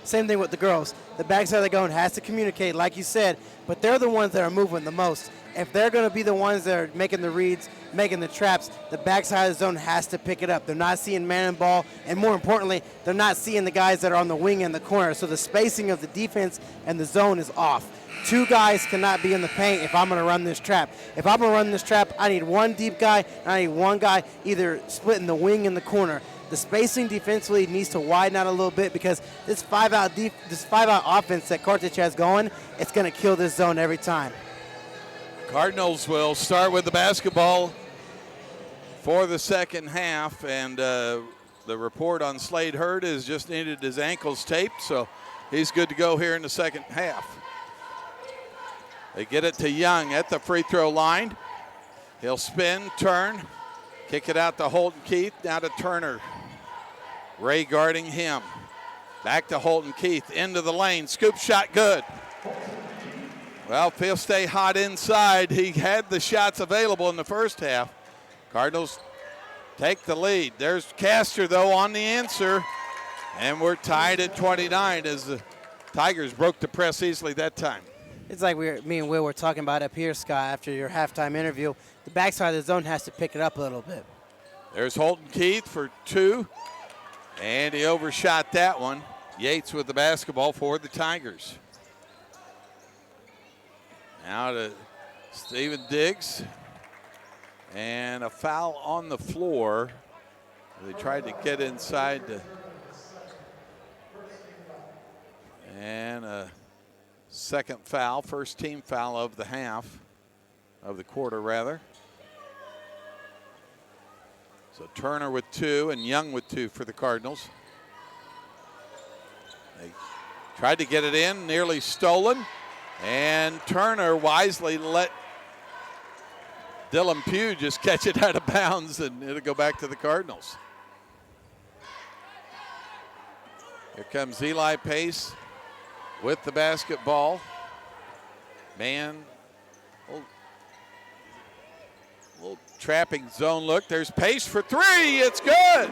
Same thing with the girls. The backside of the zone has to communicate, like you said, but they're the ones that are moving the most. If they're going to be the ones that are making the reads, making the traps, the backside of the zone has to pick it up. They're not seeing man and ball, and more importantly, they're not seeing the guys that are on the wing and the corner. So the spacing of the defense and the zone is off. Two guys cannot be in the paint if I'm going to run this trap. If I'm going to run this trap, I need one deep guy, and I need one guy either splitting the wing and the corner. The spacing defensively needs to widen out a little bit because this five-out offense that Carthage has going, it's going to kill this zone every time. Cardinals will start with the basketball for the second half, and the report on Slade Hurd is just needed his ankles taped, so he's good to go here in the second half. They get it to Young at the free throw line. He'll spin, turn, kick it out to Holton Keith, now to Turner. Ray guarding him. Back to Holton Keith, into the lane, scoop shot good. Well, if he'll stay hot inside, he had the shots available in the first half. Cardinals take the lead. There's Castor, though, on the answer. And we're tied at 29 as the Tigers broke the press easily that time. It's like me and Will were talking about up here, Scott, after your halftime interview. The backside of the zone has to pick it up a little bit. There's Holton Keith for two. And he overshot that one. Yates with the basketball for the Tigers. Now to Steven Diggs. And a foul on the floor. They tried to get inside. And a second foul, first team foul of the half, of the quarter rather. So Turner with two and Young with two for the Cardinals. They tried to get it in, nearly stolen. And Turner wisely let Dylan Pugh just catch it out of bounds, and it'll go back to the Cardinals. Here comes Eli Pace with the basketball. Man, little trapping zone look. There's Pace for three. It's good.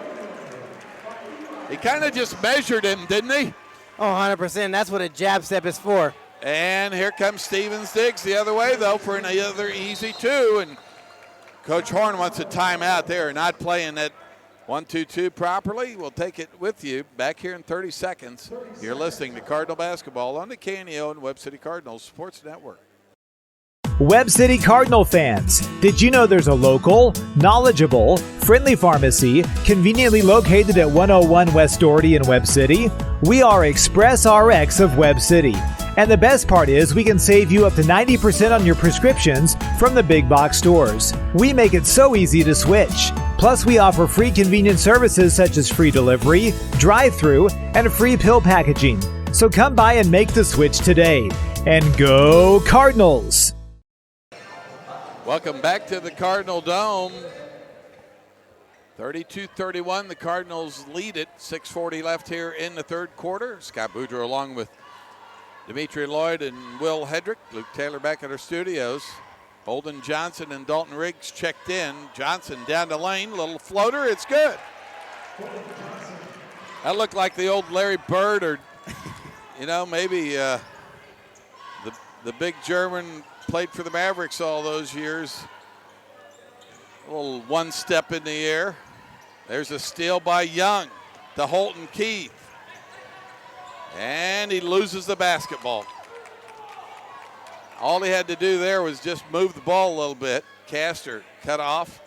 He kind of just measured him, didn't he? Oh, 100%. That's what a jab step is for. And here comes Stevens Diggs the other way, though, for another easy two. And Coach Horn wants a timeout there, not playing that 1-2-2 properly. We'll take it with you back here in 30 seconds. You're listening to Cardinal Basketball on the KNEO and Web City Cardinals Sports Network. Web City Cardinal fans, did you know there's a local, knowledgeable, friendly pharmacy conveniently located at 101 West Doherty in Web City? We are Express RX of Web City. And the best part is we can save you up to 90% on your prescriptions from the big box stores. We make it so easy to switch. Plus, we offer free convenient services such as free delivery, drive-through, and free pill packaging. So come by and make the switch today. And go Cardinals! Welcome back to the Cardinal Dome. 32-31, the Cardinals lead it. 6:40 left here in the third quarter. Scott Boudreau along with Dimitri Lloyd and Will Hedrick. Luke Taylor back at our studios. Holden Johnson and Dalton Riggs checked in. Johnson down the lane, little floater, it's good. That looked like the old Larry Bird or, maybe the big German played for the Mavericks all those years. A little one step in the air. There's a steal by Young to Holton Keith. And he loses the basketball. All he had to do there was just move the ball a little bit. Castor cut off.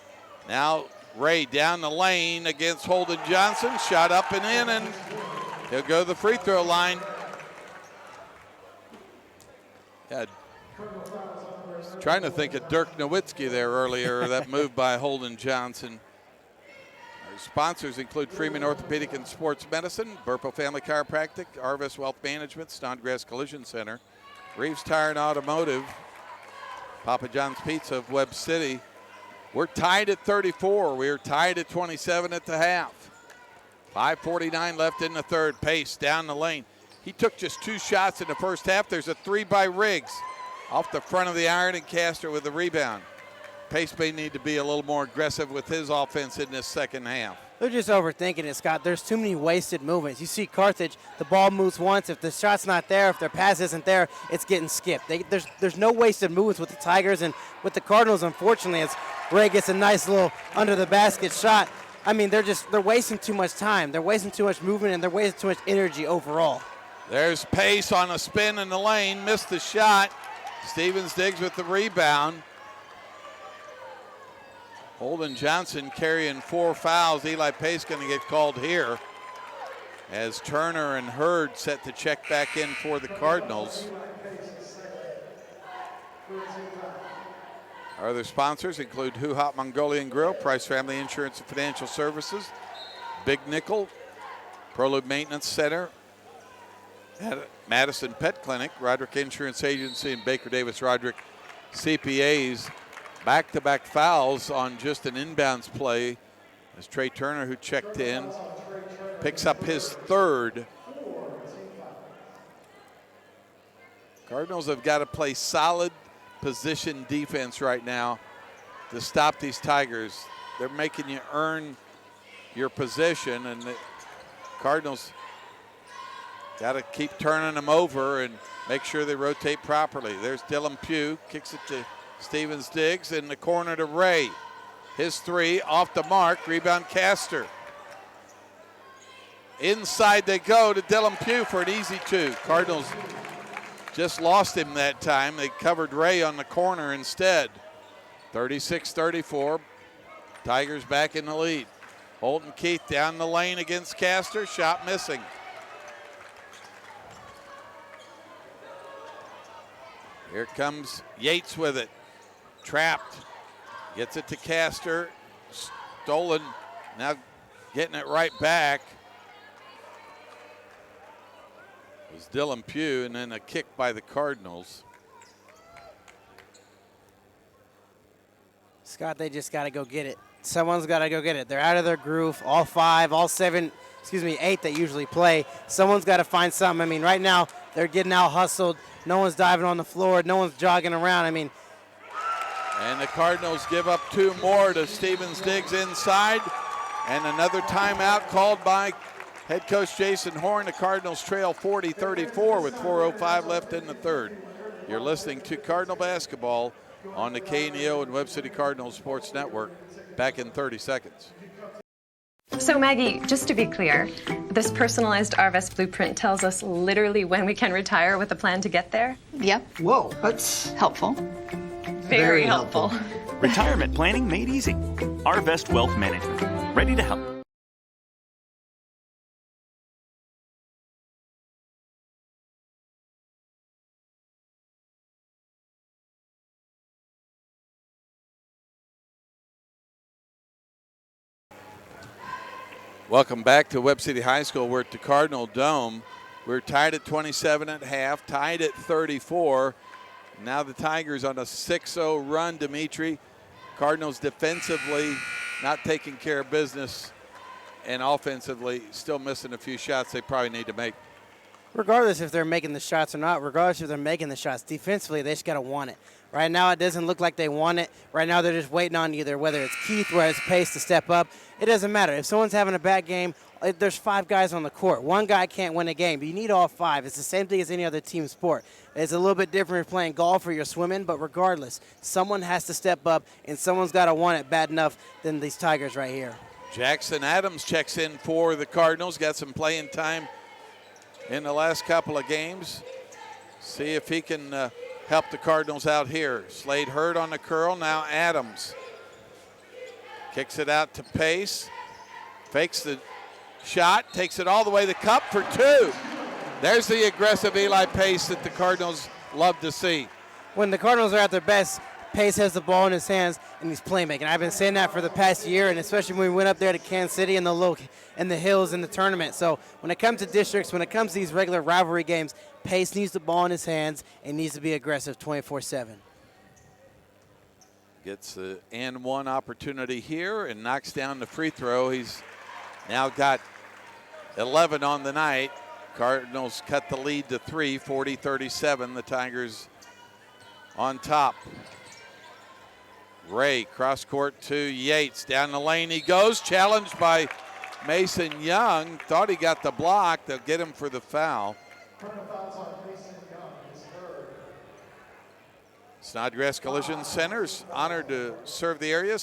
Now Ray down the lane against Holden Johnson. Shot up and in, and He'll go to the free throw line. Yeah, trying to think of Dirk Nowitzki there earlier, that move by Holden Johnson. Our sponsors include Freeman Orthopedic and Sports Medicine, Burpo Family Chiropractic, Arvest Wealth Management, Snodgrass Collision Center, Reeves Tire and Automotive, Papa John's Pizza of Webb City. We're tied at 34. We're tied at 27 at the half. 5:49 left in the third. Pace down the lane. He took just 2 shots in the first half. There's a 3 by Riggs off the front of the iron, and Castor with the rebound. Pace may need to be a little more aggressive with his offense in this second half. They're just overthinking it, Scott. There's too many wasted movements. You see Carthage, the ball moves once. If the shot's not there, if their pass isn't there, it's getting skipped. There's no wasted movements with the Tigers, and with the Cardinals, unfortunately, it's Ray gets a nice little under the basket shot. I mean, they're wasting too much time. They're wasting too much movement, and they're wasting too much energy overall. There's Pace on a spin in the lane, missed the shot. Stevens Diggs with the rebound. Holden Johnson carrying 4 fouls. Eli Pace going to get called here as Turner and Hurd set to check back in for the Cardinals. Our other sponsors include Who Hot Mongolian Grill, Price Family Insurance and Financial Services, Big Nickel, Prolube Maintenance Center, Madison Pet Clinic, Roderick Insurance Agency, and Baker Davis Roderick CPAs. Back-to-back fouls on just an inbounds play as Trey Turner, who checked in, picks up his 3rd. Cardinals have got to play solid position defense right now to stop these Tigers. They're making you earn your position, and the Cardinals got to keep turning them over and make sure they rotate properly. There's Dylan Pugh, kicks it to Stevens Diggs in the corner to Ray. His 3 off the mark, rebound Castor. Inside they go to Dylan Pugh for an easy 2. Cardinals just lost him that time. They covered Ray on the corner instead. 36-34, Tigers back in the lead. Holton Keith down the lane against Castor, shot missing. Here comes Yates with it. Trapped. Gets it to Castor. Stolen. Now getting it right back was Dylan Pugh, and then a kick by the Cardinals. Scott, they just got to go get it. Someone's got to go get it. They're out of their groove. All 5, all 7, 8 that usually play. Someone's got to find something. I mean, right now they're getting out hustled. No one's diving on the floor. No one's jogging around. I mean, and the Cardinals give up 2 more to Stevens Diggs inside. And another timeout called by head coach Jason Horn. The Cardinals trail 40-34 with 4:05 left in the third. You're listening to Cardinal Basketball on the KNEO and Webb City Cardinals Sports Network. Back in 30 seconds. So Maggie, just to be clear, this personalized Arvest blueprint tells us literally when we can retire with a plan to get there? Yep. Whoa, that's helpful. Very helpful. Retirement planning made easy. Arvest Wealth Management. Ready to help. Welcome back to Webb City High School. We're at the Cardinal Dome. We're tied at 27 at half, tied at 34. Now the Tigers on a 6-0 run, Dimitri. Cardinals defensively not taking care of business, and offensively still missing a few shots they probably need to make. Regardless if they're making the shots or not, regardless if they're making the shots, defensively they just got to want it. Right now it doesn't look like they want it. Right now they're just waiting on either whether it's Keith, whether it's Pace to step up. It doesn't matter. If someone's having a bad game, there's 5 guys on the court. One guy can't win a game, but you need all 5. It's the same thing as any other team sport. It's a little bit different if you're playing golf or you're swimming, but regardless, someone has to step up, and someone's got to want it bad enough than these Tigers right here. Jackson Adams checks in for the Cardinals. Got some playing time in the last couple of games. See if he can help the Cardinals out here. Slade Hurd on the curl, now Adams. Kicks it out to Pace. Fakes the Shot, takes it all the way to the cup for two. There's the aggressive Eli Pace that the Cardinals love to see. When the Cardinals are at their best, Pace has the ball in his hands and he's playmaking. I've been saying that for the past year, and especially when we went up there to Kansas City in the hills in the tournament. So when it comes to districts, when it comes to these regular rivalry games, Pace needs the ball in his hands and needs to be aggressive 24/7. Gets the and one opportunity here and knocks down the free throw. He's now got 11 on the night. Cardinals cut the lead to 3, 40-37. The Tigers on top. Ray, cross court to Yates. Down the lane he goes, challenged by Mason Young. Thought he got the block. They'll get him for the foul. Snodgrass Collision Center's honored to serve the area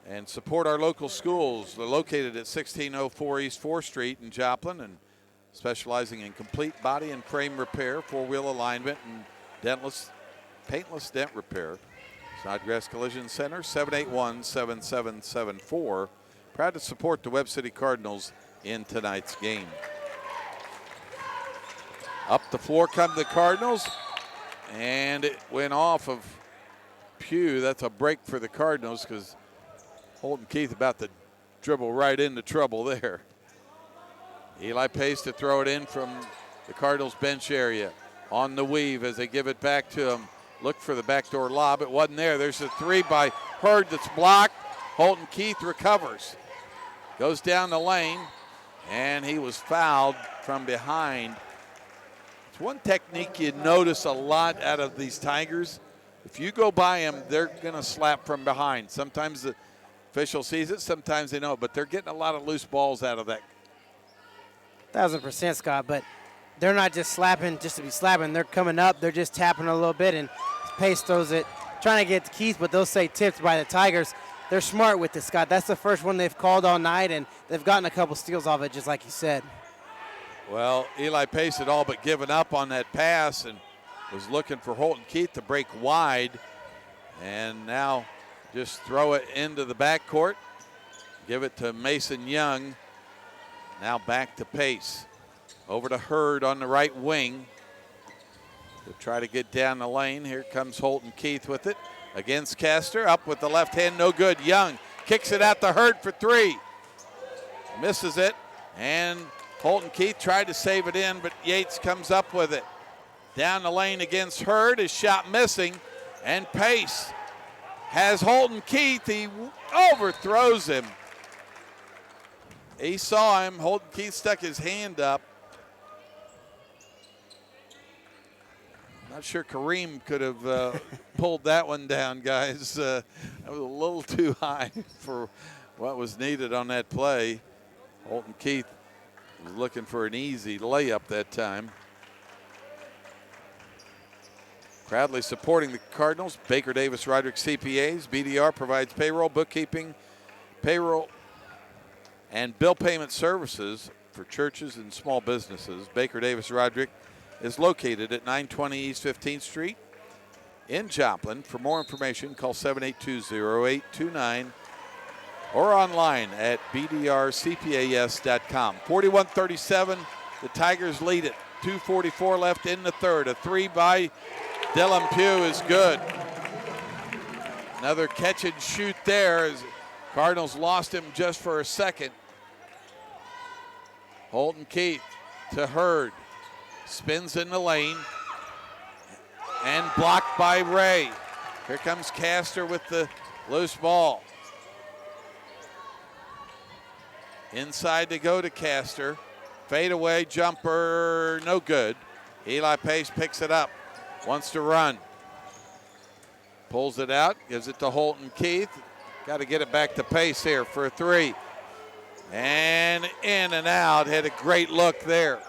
and support our local schools. They're located at 1604 East 4th Street in Joplin and specializing in complete body and frame repair, four-wheel alignment, and paintless dent repair. Snodgrass Collision Center, 781-7774. Proud to support the Webb City Cardinals in tonight's game. Up the floor come the Cardinals, and it went off of Pugh. That's a break for the Cardinals because Holton Keith about to dribble right into trouble there. Eli Pace to throw it in from the Cardinals bench area. On the weave as they give it back to him. Look for the backdoor lob. It wasn't there. There's a three by Hurd that's blocked. Holton Keith recovers. Goes down the lane, and he was fouled from behind. It's one technique you notice a lot out of these Tigers. If you go by them, they're going to slap from behind. Sometimes the official sees it, sometimes they don't, but they're getting a lot of loose balls out of that. 1000%, Scott, but they're not just slapping just to be slapping. They're coming up, they're just tapping a little bit, and Pace throws it, trying to get to Keith, but they'll say tipped by the Tigers. They're smart with this, Scott. That's the first one they've called all night, and they've gotten a couple steals off it, just like you said. Well, Eli Pace had all but given up on that pass and was looking for Holton Keith to break wide, and now just throw it into the backcourt. Give it to Mason Young. Now back to Pace. Over to Hurd on the right wing. They'll try to get down the lane. Here comes Holton Keith with it. Against Castor, up with the left hand, no good. Young kicks it out to Hurd for three. Misses it, and Holton Keith tried to save it in, but Yates comes up with it. Down the lane against Hurd, his shot missing, and Pace has Holton Keith. He overthrows him. He saw him. Holton Keith stuck his hand up. Not sure Kareem could have pulled that one down, guys. That was a little too high for what was needed on that play. Holton Keith was looking for an easy layup that time. Proudly supporting the Cardinals, Baker Davis Roderick CPAs. BDR provides payroll, bookkeeping, payroll, and bill payment services for churches and small businesses. Baker Davis Roderick is located at 920 East 15th Street in Joplin. For more information, call 782-0829 or online at bdrcpas.com. 41-37, the Tigers lead it. 2:44 left in the third. A three by Dylan Pugh is good. Another catch and shoot there as Cardinals lost him just for a second. Holton Keith to Hurd. Spins in the lane and blocked by Ray. Here comes Castor with the loose ball. Inside to go to Castor. Fade away jumper, no good. Eli Pace picks it up, wants to run. Pulls it out, gives it to Holton Keith. Got to get it back to Pace here for a three. And in and out, had a great look there.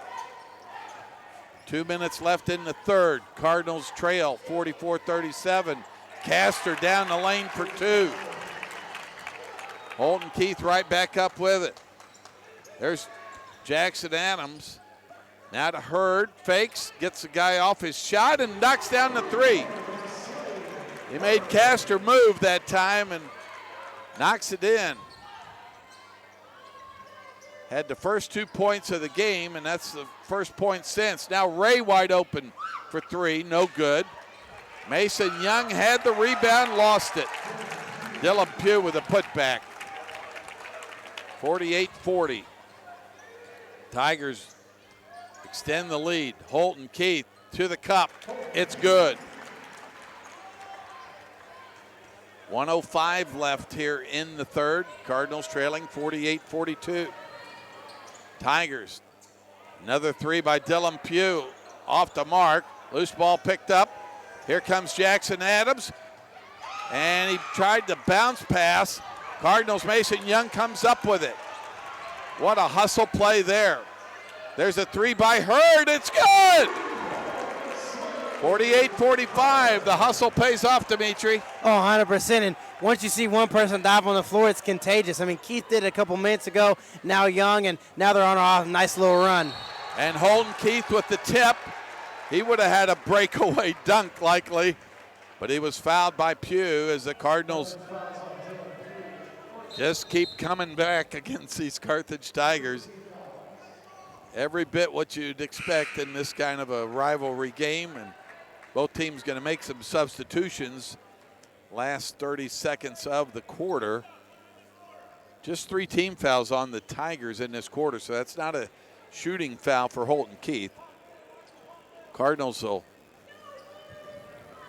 2 minutes left in the third. Cardinals trail 44-37. Castor down the lane for two. Holton Keith right back up with it. There's Jackson Adams. Now to Hurd, fakes, gets the guy off his shot and knocks down the three. He made Castor move that time and knocks it in. Had the first 2 points of the game, and that's the first point since. Now Ray wide open for three, no good. Mason Young had the rebound, lost it. Dylan Pugh with a putback. 48-40. Tigers extend the lead. Holton Keith to the cup. It's good. 1:05 left here in the third. Cardinals trailing 48-42. Tigers, another three by Dylan Pugh. Off the mark. Loose ball picked up. Here comes Jackson Adams. And he tried to bounce pass. Cardinals Mason Young comes up with it. What a hustle play there. There's a three by Hurd. It's good. 48-45. The hustle pays off, Dimitri. Oh, 100%. And once you see one person dive on the floor, it's contagious. I mean, Keith did it a couple minutes ago. Now Young, and now they're on a nice little run. And Holden Keith with the tip. He would have had a breakaway dunk likely, but he was fouled by Pugh as the Cardinals just keep coming back against these Carthage Tigers. Every bit what you'd expect in this kind of a rivalry game, and both teams going to make some substitutions last 30 seconds of the quarter. Just 3 team fouls on the Tigers in this quarter, so that's not a shooting foul for Holton Keith. Cardinals will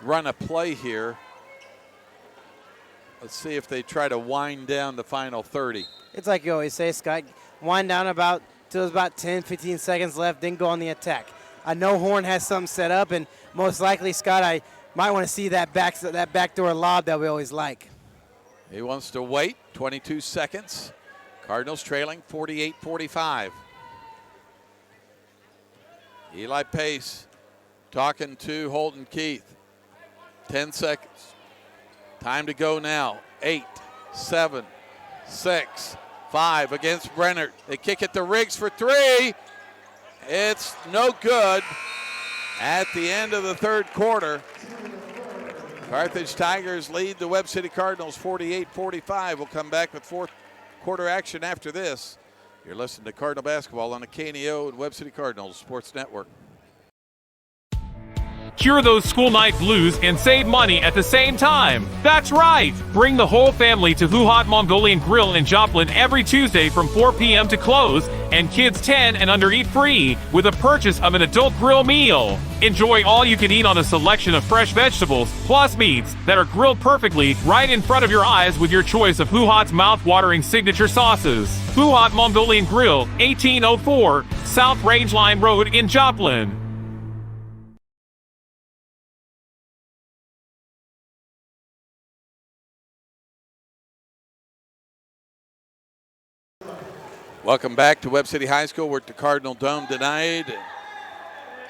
run a play here. Let's see if they try to wind down the final 30. It's like you always say, Scott, wind down till there's about 10, 15 seconds left, then go on the attack. I know Horn has something set up, and most likely, Scott, I might want to see that backdoor lob that we always like. He wants to wait. 22 seconds. Cardinals trailing 48-45. Eli Pace talking to Holden Keith. 10 seconds. Time to go now. 8, 7, 6, 5 against Brennert. They kick it to Riggs for three. It's no good at the end of the third quarter. Carthage Tigers lead the Webb City Cardinals 48-45. We'll come back with fourth quarter action after this. You're listening to Cardinal Basketball on the KNEO and Webb City Cardinals Sports Network. Cure those school night blues and save money at the same time. That's right! Bring the whole family to Who Hot Mongolian Grill in Joplin every Tuesday from 4 p.m. to close, and kids 10 and under eat free with a purchase of an adult grill meal. Enjoy all you can eat on a selection of fresh vegetables plus meats that are grilled perfectly right in front of your eyes with your choice of Who Hot's mouth-watering signature sauces. Who Hot Mongolian Grill, 1804 South Rangeline Road in Joplin. Welcome back to Webb City High School. We're at the Cardinal Dome tonight.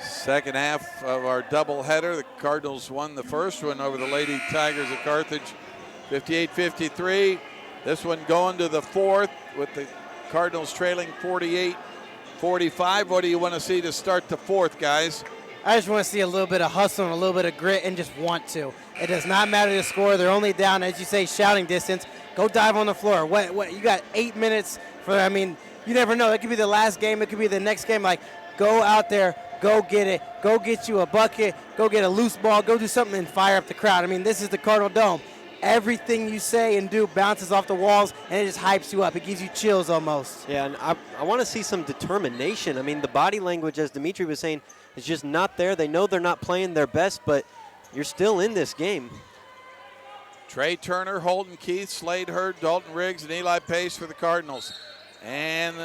Second half of our doubleheader. The Cardinals won the first one over the Lady Tigers of Carthage, 58-53. This one going to the fourth with the Cardinals trailing 48-45. What do you want to see to start the fourth, guys? I just want to see a little bit of hustle and a little bit of grit and just want to. It does not matter the score. They're only down, as you say, shouting distance. Go dive on the floor. What you got 8 minutes for, I mean, you never know. It could be the last game. It could be the next game. Like, go out there, go get it. Go get you a bucket. Go get a loose ball. Go do something and fire up the crowd. I mean, this is the Cardinal Dome. Everything you say and do bounces off the walls, and it just hypes you up. It gives you chills almost. Yeah, and I want to see some determination. I mean, the body language, as Dimitri was saying, is just not there. They know they're not playing their best, but you're still in this game. Trey Turner, Holden Keith, Slade Hurd, Dalton Riggs, and Eli Pace for the Cardinals. And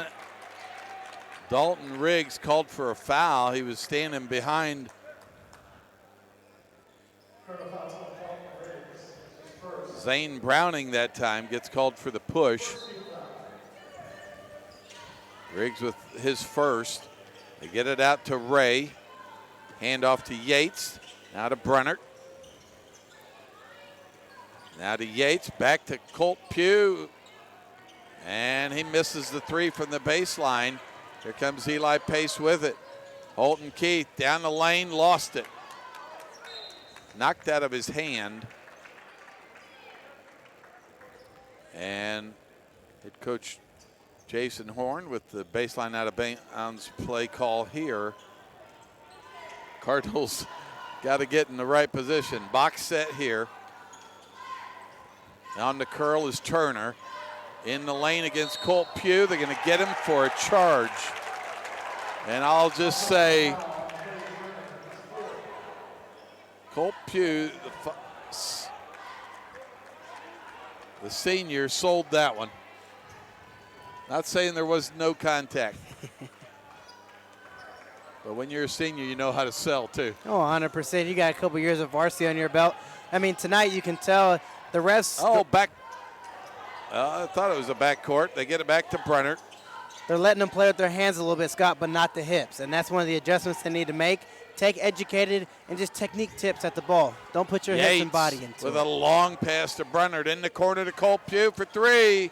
Dalton Riggs called for a foul. He was standing behind Zane Browning that time, gets called for the push. Riggs with his first. They get it out to Ray. Hand off to Yates. Now to Brennert. Now to Yates. Back to Colt Pugh. And he misses the three from the baseline. Here comes Eli Pace with it. Holton Keith down the lane, lost it. Knocked out of his hand. And head coach Jason Horn with the baseline out of bounds play call here. Cardinals got to get in the right position. Box set here. On the curl is Turner. In the lane against Colt Pugh. They're going to get him for a charge. And I'll just say, Colt Pugh, the senior, sold that one. Not saying there was no contact. But when you're a senior, you know how to sell too. Oh, 100%. You got a couple years of varsity on your belt. I mean, tonight you can tell the refs. Oh, back. I thought it was a backcourt. They get it back to Brenner. They're letting them play with their hands a little bit, Scott, but not the hips. And that's one of the adjustments they need to make. Take educated and just technique tips at the ball. Don't put your hips and body into it. With a long pass to Brenner. In the corner to Colt Pugh for three.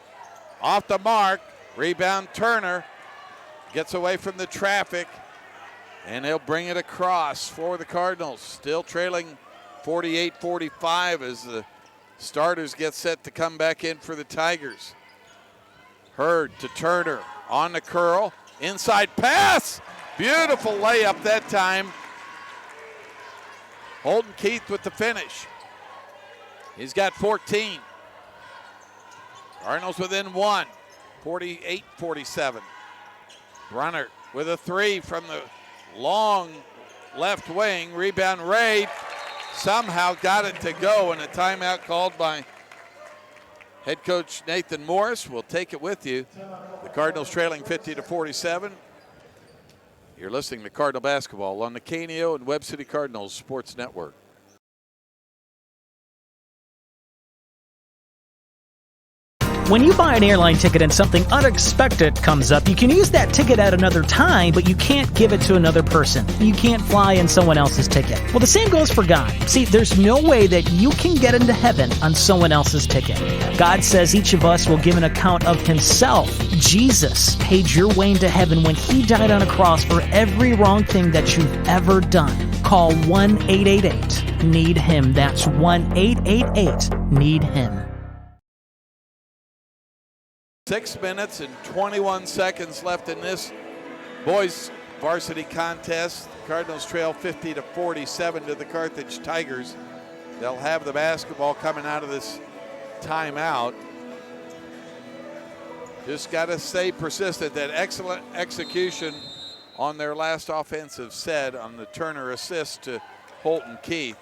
Off the mark. Rebound Turner. Gets away from the traffic. And they'll bring it across for the Cardinals. Still trailing 48-45 as the starters get set to come back in for the Tigers. Hurd to Turner on the curl. Inside pass. Beautiful layup that time. Holden Keith with the finish. He's got 14. Cardinals within one. 48-47. Brunner with a three from the long left wing. Rebound Ray somehow got it to go, and a timeout called by head coach Nathan Morris. We'll take it with you. The Cardinals trailing 50-47. You're listening to Cardinal Basketball on the Canio and Webb City Cardinals Sports Network. When you buy an airline ticket and something unexpected comes up, you can use that ticket at another time, but you can't give it to another person. You can't fly in someone else's ticket. Well, the same goes for God. See, there's no way that you can get into heaven on someone else's ticket. God says each of us will give an account of himself. Jesus paid your way into heaven when he died on a cross for every wrong thing that you've ever done. Call 1-888-NEED-HIM. That's 1-888-NEED-HIM. 6 minutes and 21 seconds left in this boys varsity contest. Cardinals trail 50-47 to the Carthage Tigers. They'll have the basketball coming out of this timeout. Just got to stay persistent. That excellent execution on their last offensive set on the Turner assist to Holton Keith.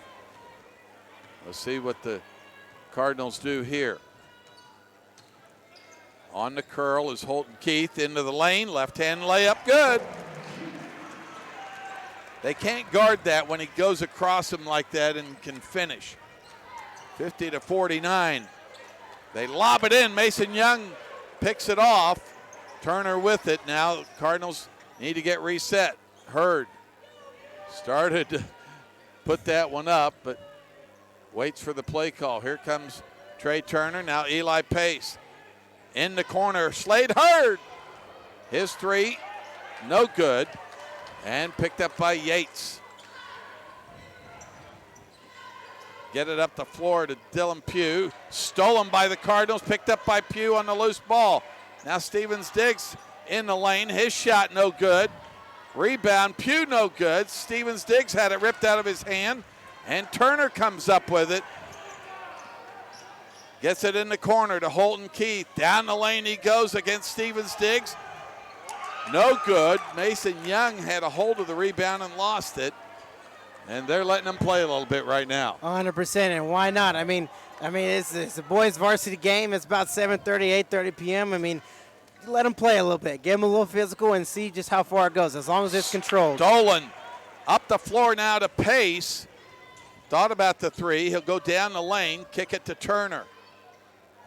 Let's see what the Cardinals do here. On the curl is Holton Keith into the lane. Left-hand layup, good. They can't guard that when he goes across him like that and can finish. 50-49. They lob it in. Mason Young picks it off. Turner with it. Now Cardinals need to get reset. Hurd started to put that one up, but waits for the play call. Here comes Trey Turner. Now Eli Pace. In the corner, Slade Hurd. His three, no good. And picked up by Yates. Get it up the floor to Dylan Pugh. Stolen by the Cardinals, picked up by Pugh on the loose ball. Now Stevens Diggs in the lane. His shot no good. Rebound, Pugh no good. Stevens Diggs had it ripped out of his hand. And Turner comes up with it. Gets it in the corner to Holton Keith. Down the lane he goes against Stevens Diggs. No good. Mason Young had a hold of the rebound and lost it. And they're letting them play a little bit right now. 100%, and why not? I mean, it's a boys' varsity game. It's about 7:30, 8:30 p.m. I mean, let them play a little bit. Give them a little physical and see just how far it goes, as long as it's controlled. Dolan up the floor now to Pace. Thought about the three. He'll go down the lane, kick it to Turner.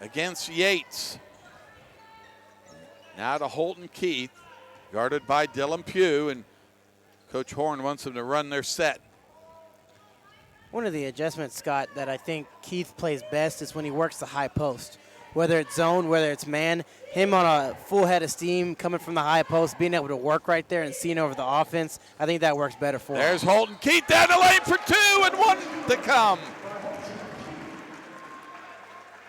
Against Yates. Now to Holton Keith, guarded by Dylan Pugh, and Coach Horn wants them to run their set. One of the adjustments, Scott, that I think Keith plays best is when he works the high post. Whether it's zone, whether it's man, him on a full head of steam coming from the high post, being able to work right there and seeing over the offense, I think that works better for him. There's Holton Keith down the lane for two and one to come.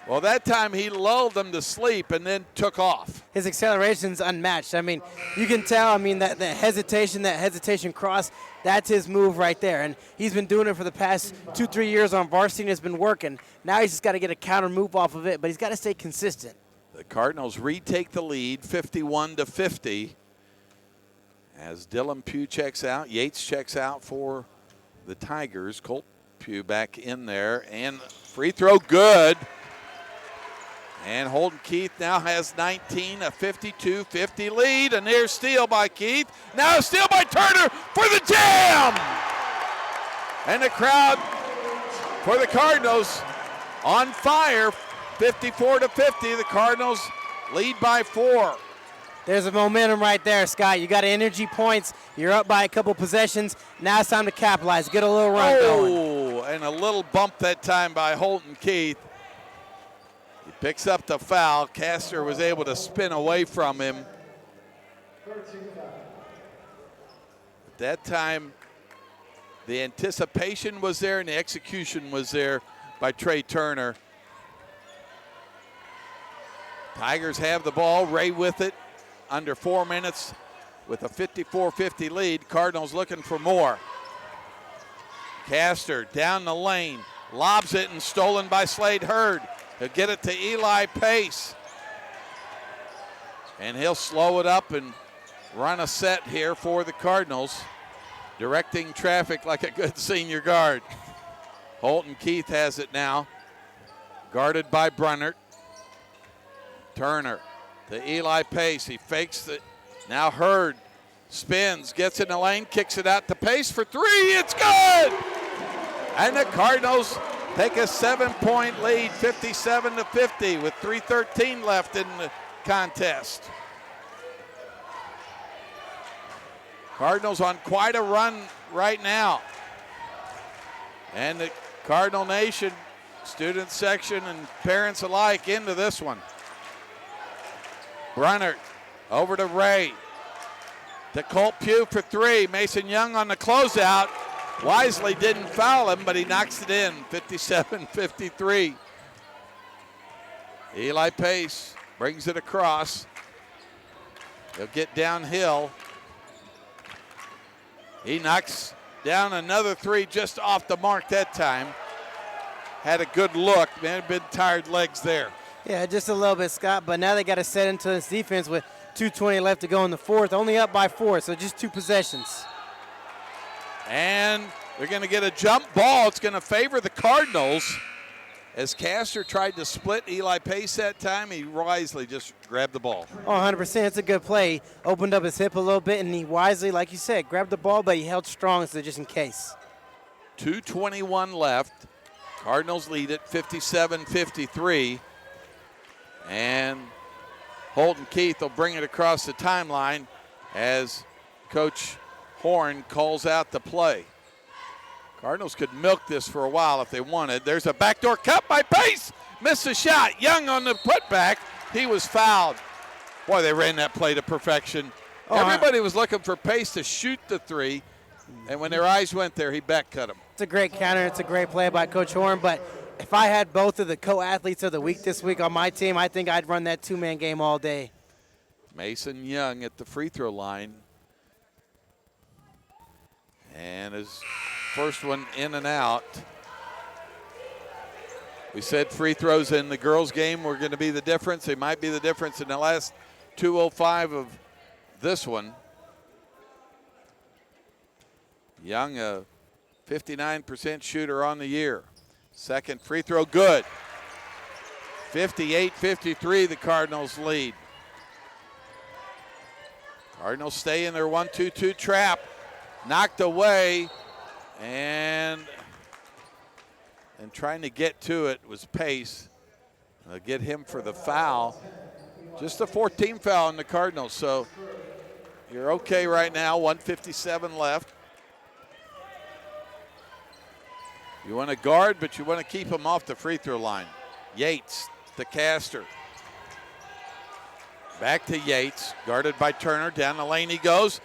Well, that time he lulled them to sleep and then took off. His acceleration's unmatched. I mean, you can tell, that hesitation cross, that's his move right there. And he's been doing it for the past 2-3 years on varsity, and it's been working. Now he's just got to get a counter move off of it, but he's got to stay consistent. The Cardinals retake the lead, 51-50. As Dylan Pugh checks out, Yates checks out for the Tigers. Colt Pugh back in there, and free throw good. And Holden Keith now has 19, a 52-50 lead. A near steal by Keith. Now a steal by Turner for the jam! And the crowd for the Cardinals on fire, 54-50. The Cardinals lead by 4. There's a momentum right there, Scott. You got energy points. You're up by a couple possessions. Now it's time to capitalize. Get a little run going. Oh, and a little bump that time by Holden Keith. He picks up the foul. Castor was able to spin away from him. At that time, the anticipation was there and the execution was there by Trey Turner. Tigers have the ball. Ray with it. Under 4 minutes with a 54-50 lead. Cardinals looking for more. Castor down the lane. Lobs it and stolen by Slade Hurd. He'll get it to Eli Pace. And he'll slow it up and run a set here for the Cardinals. Directing traffic like a good senior guard. Holton Keith has it now. Guarded by Brunnert. Turner to Eli Pace. He fakes it. Now Hurd spins, gets in the lane, kicks it out to Pace for 3. It's good! And the Cardinals take a 7-point lead, 57-50, with 3:13 left in the contest. Cardinals on quite a run right now. And the Cardinal Nation, student section and parents alike, into this one. Brunnert over to Ray. To Colt Pugh for 3. Mason Young on the closeout. Wisely didn't foul him, but he knocks it in, 57-53. Eli Pace brings it across. He'll get downhill. He knocks down another 3 just off the mark that time. Had a good look. Man, had been tired legs there. Yeah, just a little bit, Scott, but now they got to set into this defense with 2:20 left to go in the fourth. Only up by 4, so just 2 possessions. And they're going to get a jump ball. It's going to favor the Cardinals. As Castor tried to split Eli Pace that time, he wisely just grabbed the ball. Oh, 100%. It's a good play. Opened up his hip a little bit, and he wisely, like you said, grabbed the ball, but he held strong, so just in case. 2:21 left. Cardinals lead it 57-53. And Holden Keith will bring it across the timeline as Coach Horn calls out the play. Cardinals could milk this for a while if they wanted. There's a backdoor cut by Pace. Missed the shot. Young on the putback. He was fouled. Boy, they ran that play to perfection. Everybody was looking for Pace to shoot the 3. And when their eyes went there, he back cut him. It's a great counter. It's a great play by Coach Horn, but if I had both of the co-athletes of the week this week on my team, I think I'd run that 2-man game all day. Mason Young at the free throw line. And his first one in and out. We said free throws in the girls' game were going to be the difference. They might be the difference in the last 2:05 of this one. Young, a 59% shooter on the year. Second free throw, good. 58-53, the Cardinals lead. Cardinals stay in their 1-2-2 trap. Knocked away, and trying to get to it was Pace. They'll get him for the foul. Just a 14 foul on the Cardinals, so you're okay right now, 1:57 left. You want to guard, but you want to keep him off the free throw line. Yates to Castor. Back to Yates, guarded by Turner. Down the lane he goes.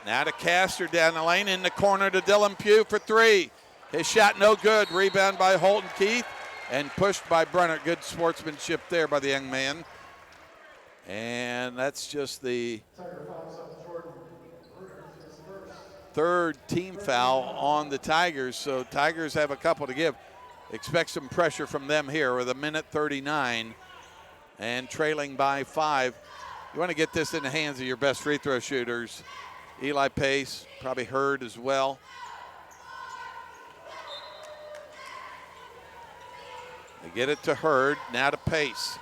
Now to Castor down the lane, in the corner to Dylan Pugh for 3. His shot no good. Rebound by Holton Keith. and pushed by Brunner. Good sportsmanship there by the young man. And that's just the third team foul on the Tigers. So Tigers have a couple to give. Expect some pressure from them here with 1:39 and trailing by 5. You want to get this in the hands of your best free throw shooters. Eli Pace, probably Hurd as well. They get it to Hurd, now to Pace.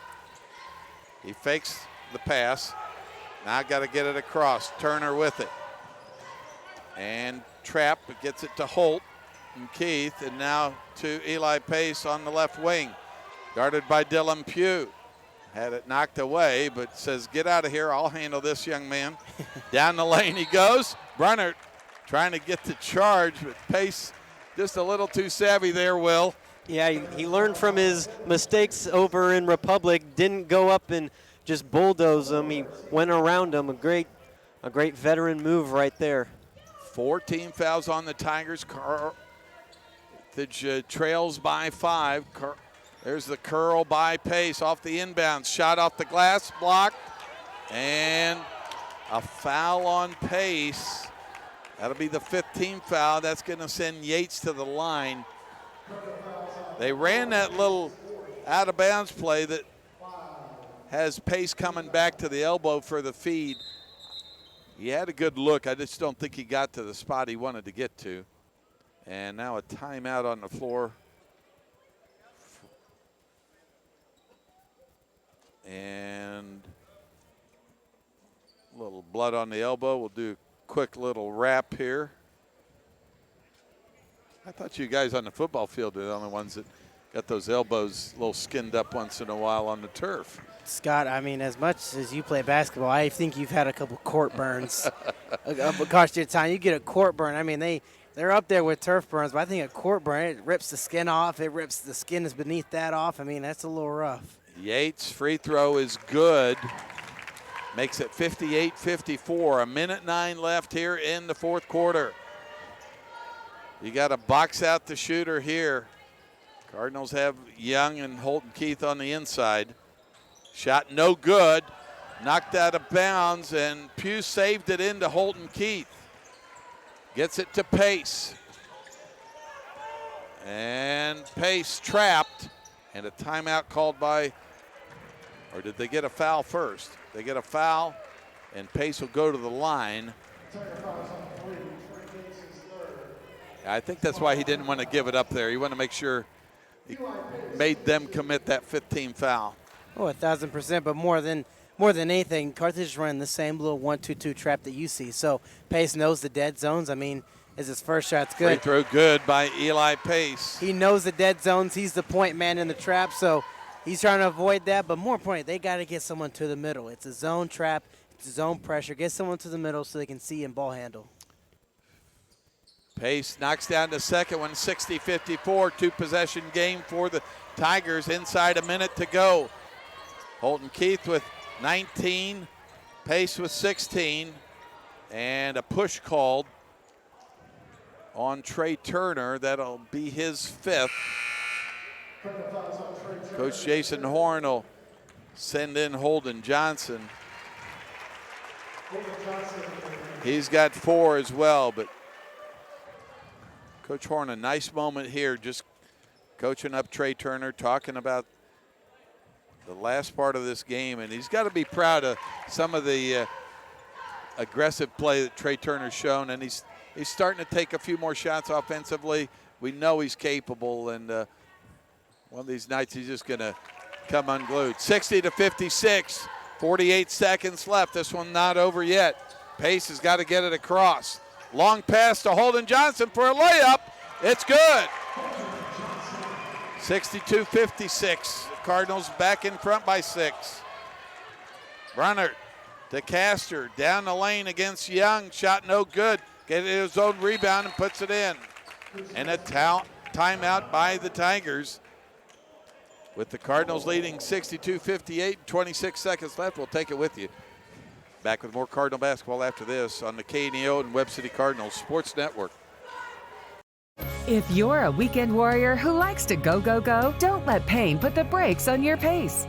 He fakes the pass. Now got to get it across. Turner with it. And Trapp gets it to Holt and Keith, and now to Eli Pace on the left wing. Guarded by Dylan Pugh. Had it knocked away, but says, get out of here. I'll handle this, young man. Down the lane he goes. Brunner trying to get the charge, but Pace just a little too savvy there, Will. Yeah, he learned from his mistakes over in Republic. Didn't go up and just bulldoze them. He went around them. A great veteran move right there. 14 fouls on the Tigers. Carthage trails by 5. There's the curl by Pace off the inbound. Shot off the glass, blocked, and a foul on Pace. That'll be the 5th team foul. That's going to send Yates to the line. They ran that little out-of-bounds play that has Pace coming back to the elbow for the feed. He had a good look. I just don't think he got to the spot he wanted to get to. And now a timeout on the floor. And a little blood on the elbow. We'll do a quick little wrap here. I thought you guys on the football field are the only ones that got those elbows a little skinned up once in a while on the turf. Scott, I mean, as much as you play basketball, I think you've had a couple court burns across your time. You get a court burn. I mean, they're up there with turf burns, but I think a court burn, it rips the skin off. It rips the skin is beneath that off. I mean, that's a little rough. Yates' free throw is good. Makes it 58-54. 1:09 left here in the 4th quarter. You got to box out the shooter here. Cardinals have Young and Holton Keith on the inside. Shot no good. Knocked out of bounds, and Pugh saved it into Holton Keith. Gets it to Pace. And Pace trapped. And a timeout called by, or did they get a foul first? They get a foul, and Pace will go to the line. I think that's why he didn't want to give it up there. He wanted to make sure he made them commit that 15 foul. Oh, 1,000%, but more than anything, Carthage is running the same little 1-2-2 trap that you see. So Pace knows the dead zones. I mean, as his first shot's good. Free throw good by Eli Pace. He knows the dead zones. He's the point man in the trap, so he's trying to avoid that. But more importantly, they got to get someone to the middle. It's a zone trap. It's a zone pressure. Get someone to the middle so they can see and ball handle. Pace knocks down the second one, 60-54. 2-possession game for the Tigers. Inside a minute to go. Holton Keith with 19. Pace with 16. And a push called on Trey Turner. That'll be his 5th. Coach Jason Horn will send in Holden Johnson. He's got 4 as well, but Coach Horn, a nice moment here, just coaching up Trey Turner, talking about the last part of this game, and he's got to be proud of some of the aggressive play that Trey Turner's shown, and he's starting to take a few more shots offensively. We know he's capable, and one of these nights he's just going to come unglued. 60-56, 48 seconds left. This one not over yet. Pace has got to get it across. Long pass to Holden Johnson for a layup. It's good. 62-56. The Cardinals back in front by 6. Brunner to Castor. Down the lane against Young. Shot no good. Get his own rebound and puts it in. And a timeout by the Tigers. With the Cardinals leading 62-58, 26 seconds left. We'll take it with you. Back with more Cardinal basketball after this on the KNEO and Webb City Cardinals Sports Network. If you're a weekend warrior who likes to go, go, go, don't let pain put the brakes on your pace.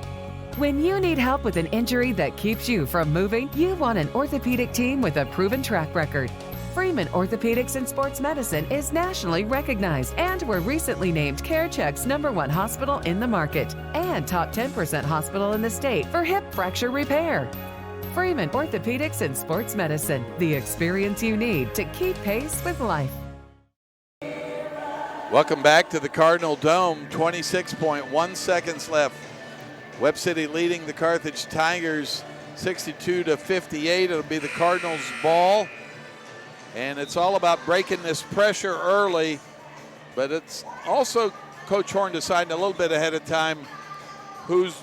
When you need help with an injury that keeps you from moving, you want an orthopedic team with a proven track record. Freeman Orthopedics and Sports Medicine is nationally recognized and were recently named CareCheck's #1 hospital in the market and top 10% hospital in the state for hip fracture repair. Freeman Orthopedics and Sports Medicine, the experience you need to keep pace with life. Welcome back to the Cardinal Dome. 26.1 seconds left. Webb City leading the Carthage Tigers 62-58. It'll be the Cardinals' ball. And it's all about breaking this pressure early, but it's also Coach Horn deciding a little bit ahead of time who's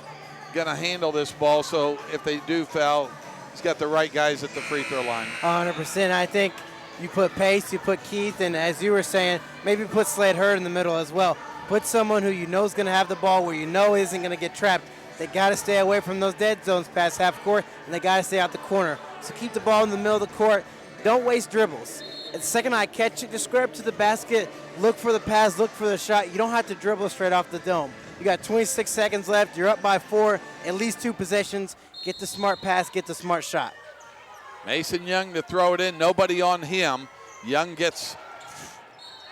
going to handle this ball. So if they do foul, he's got the right guys at the free throw line. 100%. I think you put Pace, you put Keith, and as you were saying, maybe put Slade Hurd in the middle as well. Put someone who you know is going to have the ball where you know isn't going to get trapped. They got to stay away from those dead zones past half court, and they got to stay out the corner. So keep the ball in the middle of the court. Don't waste dribbles. And the second I catch it, just square up to the basket, look for the pass, look for the shot. You don't have to dribble straight off the dome. You got 26 seconds left. You're up by 4, at least 2 possessions. Get the smart pass, get the smart shot. Mason Young to throw it in. Nobody on him. Young gets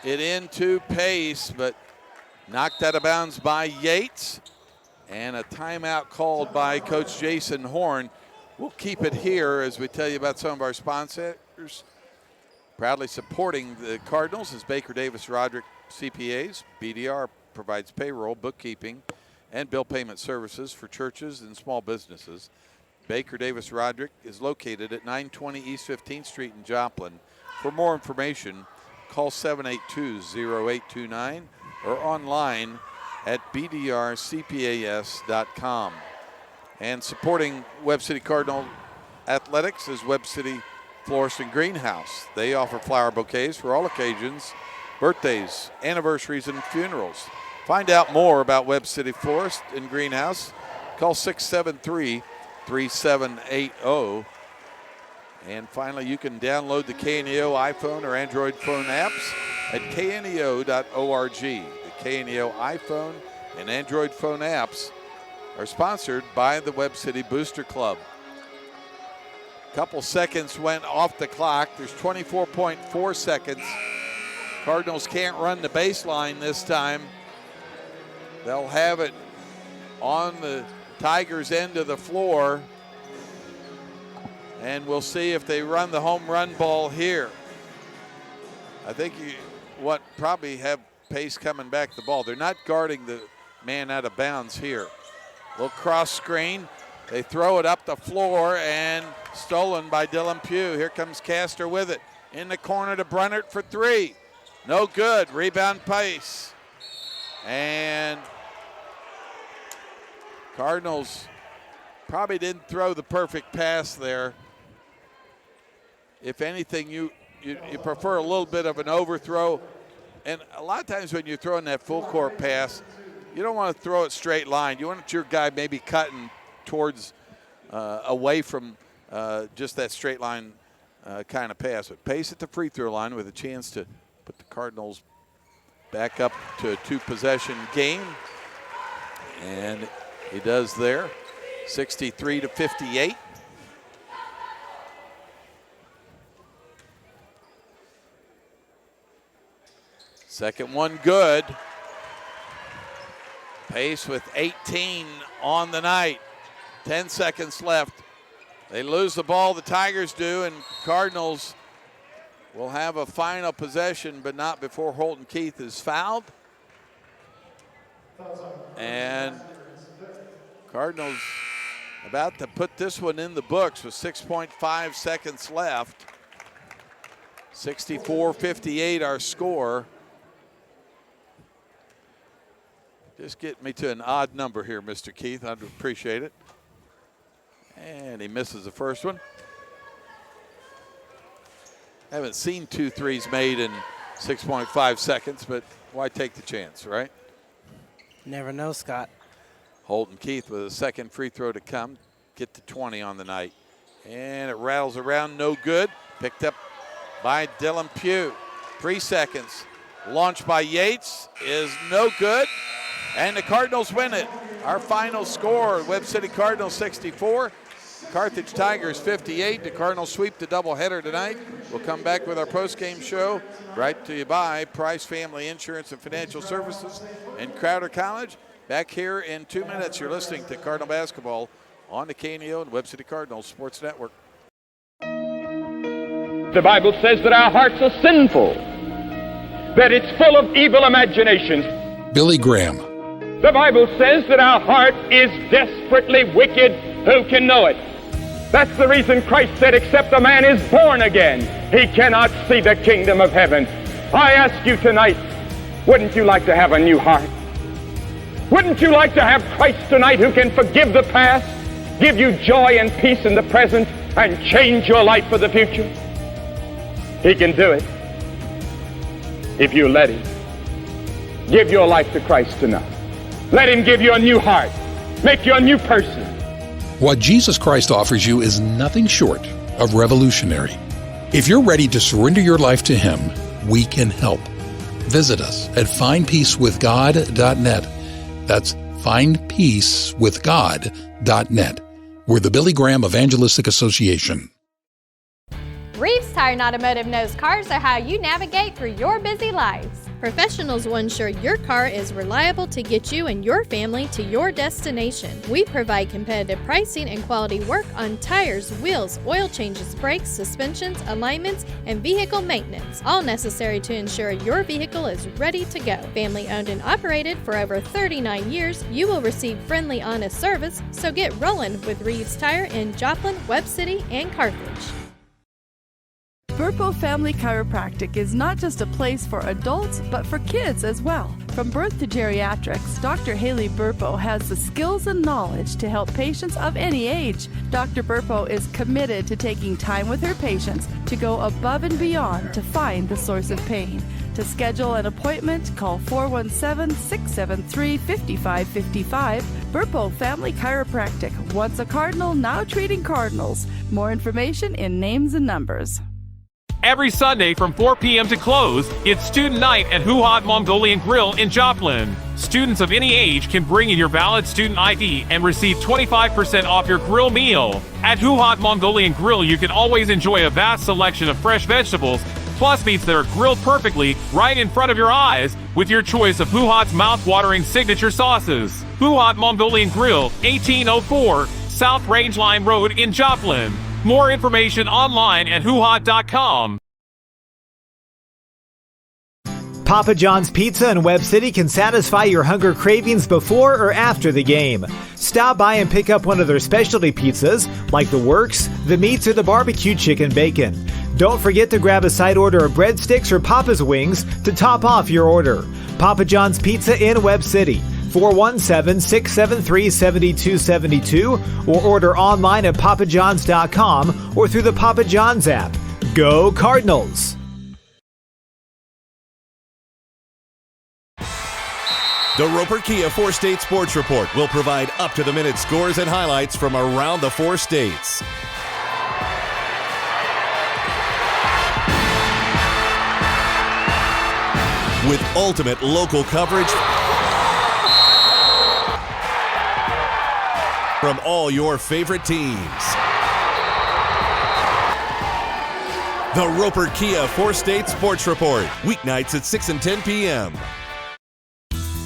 it into Pace, but knocked out of bounds by Yates. And a timeout called by Coach Jason Horn. We'll keep it here as we tell you about some of our sponsors. Proudly supporting the Cardinals is Baker Davis Roderick CPAs. BDR provides payroll, bookkeeping, and bill payment services for churches and small businesses. Baker Davis Roderick is located at 920 East 15th Street in Joplin. For more information, call 782-0829 or online at bdrcpas.com. And supporting Webb City Cardinal Athletics is Webb City Florist and Greenhouse. They offer flower bouquets for all occasions, birthdays, anniversaries, and funerals. Find out more about Webb City Florist and Greenhouse. Call 673-3780. And finally, you can download the KNEO iPhone or Android phone apps at kneo.org. The KNEO iPhone and Android phone apps are sponsored by the Webb City Booster Club. Couple seconds went off the clock. There's 24.4 seconds. Cardinals can't run the baseline this time. They'll have it on the Tigers' end of the floor. And we'll see if they run the home run ball here. I think what probably have Pace coming back the ball. They're not guarding the man out of bounds here. Little cross screen. They throw it up the floor and stolen by Dylan Pugh. Here comes Castor with it. In the corner to Brunnert for 3. No good. Rebound Pace. And Cardinals probably didn't throw the perfect pass there. If anything, you prefer a little bit of an overthrow. And a lot of times when you're throwing that full court pass, you don't want to throw it straight line. You want your guy maybe cutting towards away from just that straight line kind of pass. But Pace at the free throw line with a chance to put the Cardinals back up to a 2-possession game. And he does there, 63-58. Second one good. Pace with 18 on the night. 10 seconds left. They lose the ball, the Tigers do, and Cardinals will have a final possession, but not before Holton Keith is fouled. And Cardinals about to put this one in the books with 6.5 seconds left. 64-58 our score. Just get me to an odd number here, Mr. Keith. I'd appreciate it. And he misses the first one. Haven't seen 2 threes made in 6.5 seconds, but why take the chance, right? Never know, Scott. Holton Keith with a second free throw to come. Get to 20 on the night. And it rattles around, no good. Picked up by Dylan Pugh. 3 seconds. Launched by Yates is no good, and the Cardinals win it. Our final score, Webb City Cardinals 64, Carthage Tigers 58. The Cardinals sweep the doubleheader tonight. We'll come back with our post-game show, brought to you by Price Family Insurance and Financial Services and Crowder College. Back here in 2 minutes. You're listening to Cardinal Basketball on the KNEO and Webb City Cardinals Sports Network. The Bible says that our hearts are sinful, that it's full of evil imaginations. Billy Graham. The Bible says that our heart is desperately wicked. Who can know it? That's the reason Christ said, except a man is born again, he cannot see the kingdom of heaven. I ask you tonight, wouldn't you like to have a new heart? Wouldn't you like to have Christ tonight who can forgive the past, give you joy and peace in the present, and change your life for the future? He can do it if you let him. Give your life to Christ tonight. Let him give you a new heart. Make you a new person. What Jesus Christ offers you is nothing short of revolutionary. If you're ready to surrender your life to him, we can help. Visit us at findpeacewithgod.net. That's findpeacewithgod.net. We're the Billy Graham Evangelistic Association. Reeves Tire and Automotive knows cars are how you navigate through your busy lives. Professionals will ensure your car is reliable to get you and your family to your destination. We provide competitive pricing and quality work on tires, wheels, oil changes, brakes, suspensions, alignments, and vehicle maintenance, all necessary to ensure your vehicle is ready to go. Family owned and operated for over 39 years, you will receive friendly, honest service, so get rolling with Reeves Tire in Joplin, Webb City, and Carthage. Burpo Family Chiropractic is not just a place for adults, but for kids as well. From birth to geriatrics, Dr. Haley Burpo has the skills and knowledge to help patients of any age. Dr. Burpo is committed to taking time with her patients to go above and beyond to find the source of pain. To schedule an appointment, call 417-673-5555. Burpo Family Chiropractic, once a Cardinal, now treating Cardinals. More information in names and numbers. Every Sunday from 4 p.m. to close, it's student night at Hoo-Hot Mongolian Grill in Joplin. Students of any age can bring in your valid student ID and receive 25% off your grill meal. At Hoo-Hot Mongolian Grill, you can always enjoy a vast selection of fresh vegetables, plus meats that are grilled perfectly right in front of your eyes with your choice of Hoo-Hot's mouth-watering signature sauces. Hoo-Hot Mongolian Grill, 1804 South Range Line Road in Joplin. More information online at hoohot.com. Papa John's Pizza in Webb City can satisfy your hunger cravings before or after the game. Stop by and pick up one of their specialty pizzas, like the Works, the Meats, or the Barbecue Chicken Bacon. Don't forget to grab a side order of breadsticks or Papa's Wings to top off your order. Papa John's Pizza in Webb City. 417-673-7272 or order online at papajohns.com or through the Papa John's app. Go Cardinals! The Roper Kia 4-State Sports Report will provide up-to-the-minute scores and highlights from around the 4 states. With ultimate local coverage from all your favorite teams. The Roper Kia 4-State Sports Report, weeknights at 6 and 10 p.m.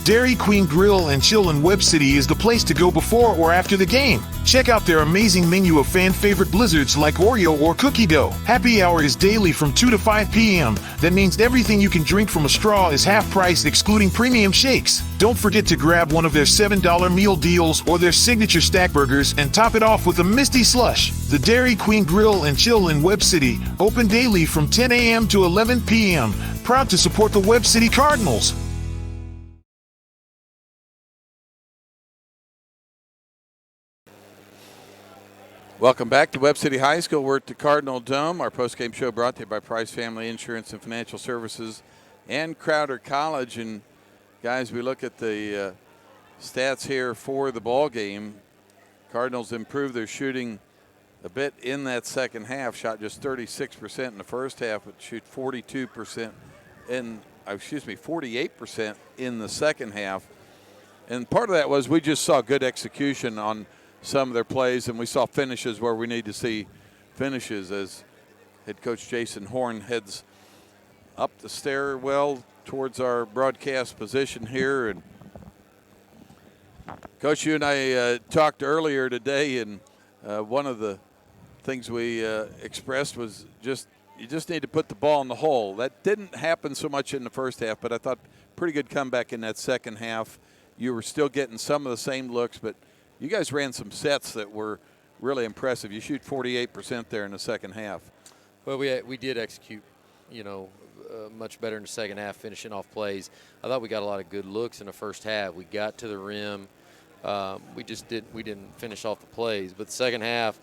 Dairy Queen Grill and Chill in Webb City is the place to go before or after the game. Check out their amazing menu of fan-favorite blizzards like Oreo or cookie dough. Happy hour is daily from 2 to 5 p.m. That means everything you can drink from a straw is half price, excluding premium shakes. Don't forget to grab one of their $7 meal deals or their signature stack burgers and top it off with a Misty Slush. The Dairy Queen Grill and Chill in Webb City, open daily from 10 a.m. to 11 p.m. Proud to support the Webb City Cardinals. Welcome back to Webb City High School. We're at the Cardinal Dome. Our postgame show brought to you by Price Family Insurance and Financial Services and Crowder College. And guys, we look at the stats here for the ball game. Cardinals improved their shooting a bit in that second half. Shot just 36% in the first half, but shoot 42% in 48% in the second half. And part of that was we just saw good execution on some of their plays, and we saw finishes where we need to see finishes as head coach Jason Horn heads up the stairwell towards our broadcast position here. And Coach, you and I talked earlier today, and one of the things we expressed was you just need to put the ball in the hole. That didn't happen so much in the first half, but I thought pretty good comeback in that second half. You were still getting some of the same looks, but you guys ran some sets that were really impressive. You shoot 48% there in the second half. Well, we did execute, much better in the second half, finishing off plays. I thought we got a lot of good looks in the first half. We got to the rim. We didn't finish off the plays. But the second half,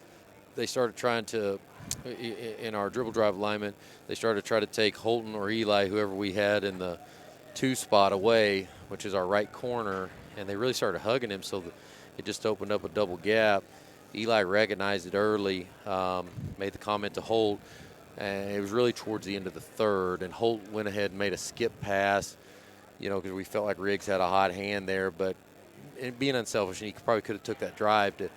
they started trying to, in our dribble drive alignment, they started to try to take Holton or Eli, whoever we had in the 2 spot away, which is our right corner, and they really started hugging him, so it just opened up a double gap. Eli recognized it early, made the comment to Holt, and it was really towards the end of the third, and Holt went ahead and made a skip pass, because we felt like Riggs had a hot hand there, but being unselfish, and he probably could have took that drive to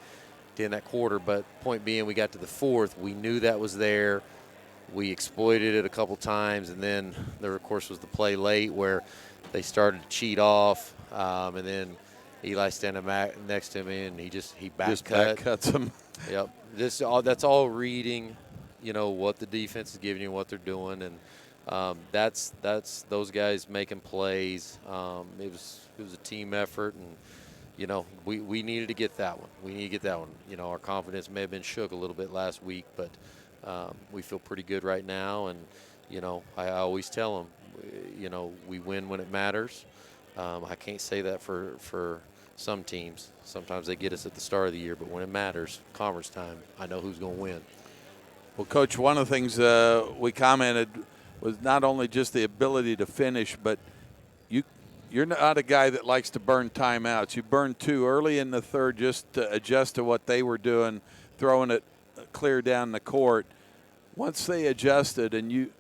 end that quarter, but point being, we got to the fourth. We knew that was there. We exploited it a couple times, and then there, of course, was the play late where they started to cheat off, and then Eli standing back next to me, and he back cuts him. Yep. That's all reading, what the defense is giving you, what they're doing, and that's those guys making plays. It was a team effort, and we needed to get that one. We need to get that one. Our confidence may have been shook a little bit last week, but we feel pretty good right now. And I always tell them, we win when it matters. I can't say that for some teams. Sometimes they get us at the start of the year, but when it matters, conference time, I know who's going to win. Well, Coach, one of the things we commented was not only just the ability to finish, but you're not a guy that likes to burn timeouts. You burned 2 early in the third just to adjust to what they were doing, throwing it clear down the court. Once they adjusted and you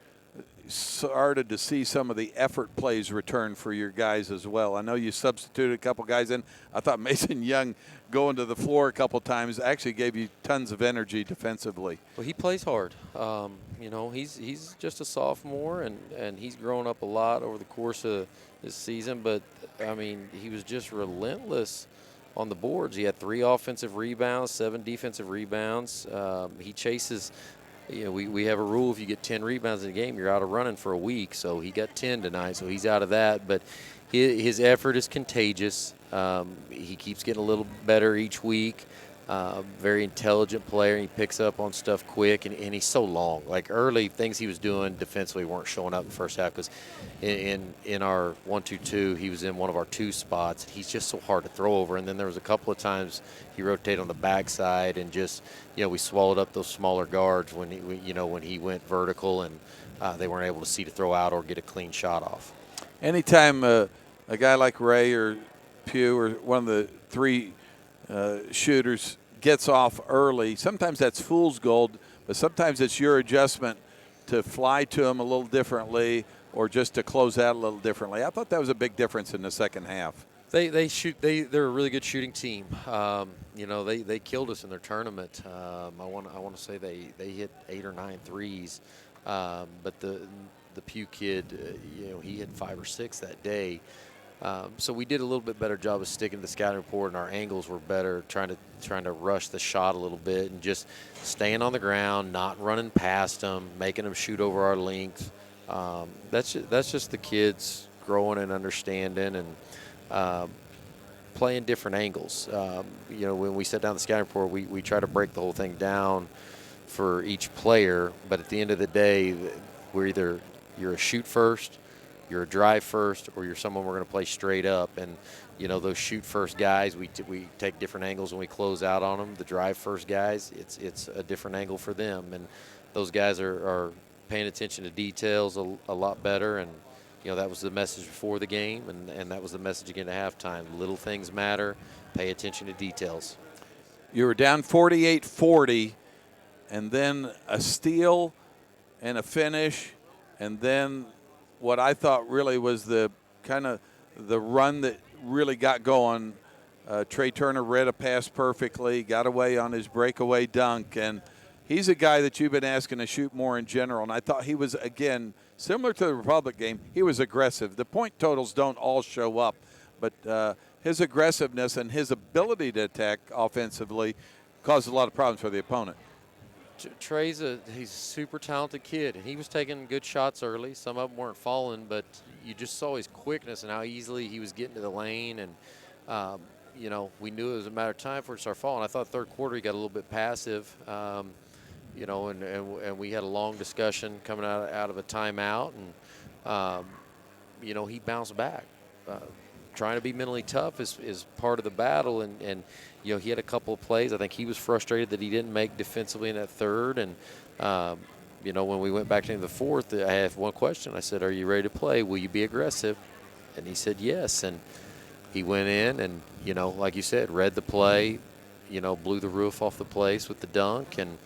started to see some of the effort plays return for your guys as well. I know you substituted a couple guys in. I thought Mason Young going to the floor a couple times actually gave you tons of energy defensively. Well, he plays hard. He's just a sophomore, and he's grown up a lot over the course of this season. But, he was just relentless on the boards. He had 3 offensive rebounds, 7 defensive rebounds. He chases – we have a rule, if you get 10 rebounds in a game, you're out of running for a week. So he got 10 tonight, so he's out of that. But his effort is contagious. He keeps getting a little better each week. Very intelligent player. He picks up on stuff quick, and he's so long. Like early things he was doing defensively weren't showing up in the first half because in our 1-2-2, he was in one of our 2 spots. He's just so hard to throw over. And then there was a couple of times he rotated on the backside and just, we swallowed up those smaller guards when he went vertical, and they weren't able to see to throw out or get a clean shot off. Anytime a guy like Ray or Pugh or one of the 3 shooters gets off early, sometimes that's fool's gold, but sometimes it's your adjustment to fly to them a little differently or just to close out a little differently. I thought that was a big difference in the second half. They're a really good shooting team. They killed us in their tournament. I want to say they hit 8 or 9 threes, but the Pugh kid, he hit 5 or 6 that day. So we did a little bit better job of sticking to the scouting report, and our angles were better, trying to rush the shot a little bit and just staying on the ground, not running past them, making them shoot over our length. That's just the kids growing and understanding and playing different angles. When we set down the scouting report, we try to break the whole thing down for each player, but at the end of the day, we're either you're a shoot first, you're a drive first, or you're someone we're going to play straight up. And, those shoot first guys, we take different angles when we close out on them. The drive first guys, it's a different angle for them. And those guys are paying attention to details a lot better. And, that was the message before the game, and that was the message again at halftime. Little things matter. Pay attention to details. You were down 48-40, and then a steal and a finish, and then what I thought really was the kind of the run that really got going. Trey Turner read a pass perfectly, got away on his breakaway dunk, and he's a guy that you've been asking to shoot more in general. And I thought he was, again, similar to the Republic game, he was aggressive. The point totals don't all show up, but his aggressiveness and his ability to attack offensively caused a lot of problems for the opponent. Trey's he's a super talented kid, and he was taking good shots early. Some of them weren't falling, but you just saw his quickness and how easily he was getting to the lane. And, you know, we knew it was a matter of time for it to start falling. I thought third quarter he got a little bit passive, you know, and we had a long discussion coming out of a timeout. And, you know, he bounced back. Trying to be mentally tough is part of the battle, and you know, he had a couple of plays. I think he was frustrated that he didn't make defensively in that third, and you know, when we went back into the fourth, I had one question. I said, "Are you ready to play? Will you be aggressive?" And he said yes, and he went in and, you know, like you said, read the play, you know, blew the roof off the place with the dunk, and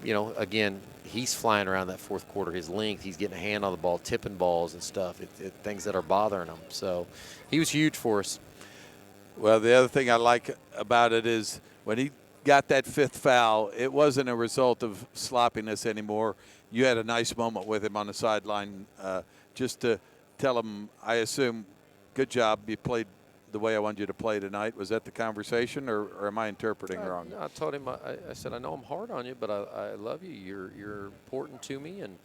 you know, again, he's flying around that fourth quarter. His length, he's getting a hand on the ball, tipping balls and stuff, things that are bothering him. So he was huge for us. Well, the other thing I like about it is when he got that fifth foul, it wasn't a result of sloppiness anymore. You had a nice moment with him on the sideline just to tell him, I assume, good job, you played the way I wanted you to play tonight. Was that the conversation, or am I interpreting wrong? I told him, I said, I know I'm hard on you, but I love you. You're important to me, and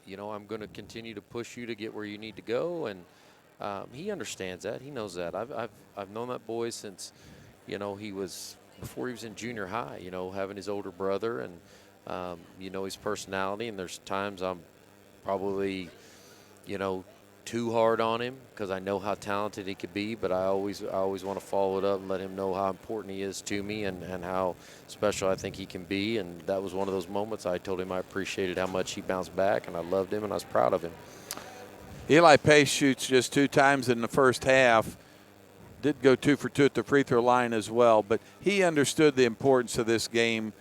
you know, I'm going to continue to push you to get where you need to go. And he understands that. He knows that. I've known that boy since, you know, before he was in junior high. You know, having his older brother, and you know, his personality. And there's times I'm probably, you know, too hard on him because I know how talented he could be, but I always want to follow it up and let him know how important he is to me and how special I think he can be. And that was one of those moments I told him I appreciated how much he bounced back, and I loved him and I was proud of him. Eli Pace shoots just 2 times in the first half. Did go 2 for 2 at the free throw line as well, but he understood the importance of this game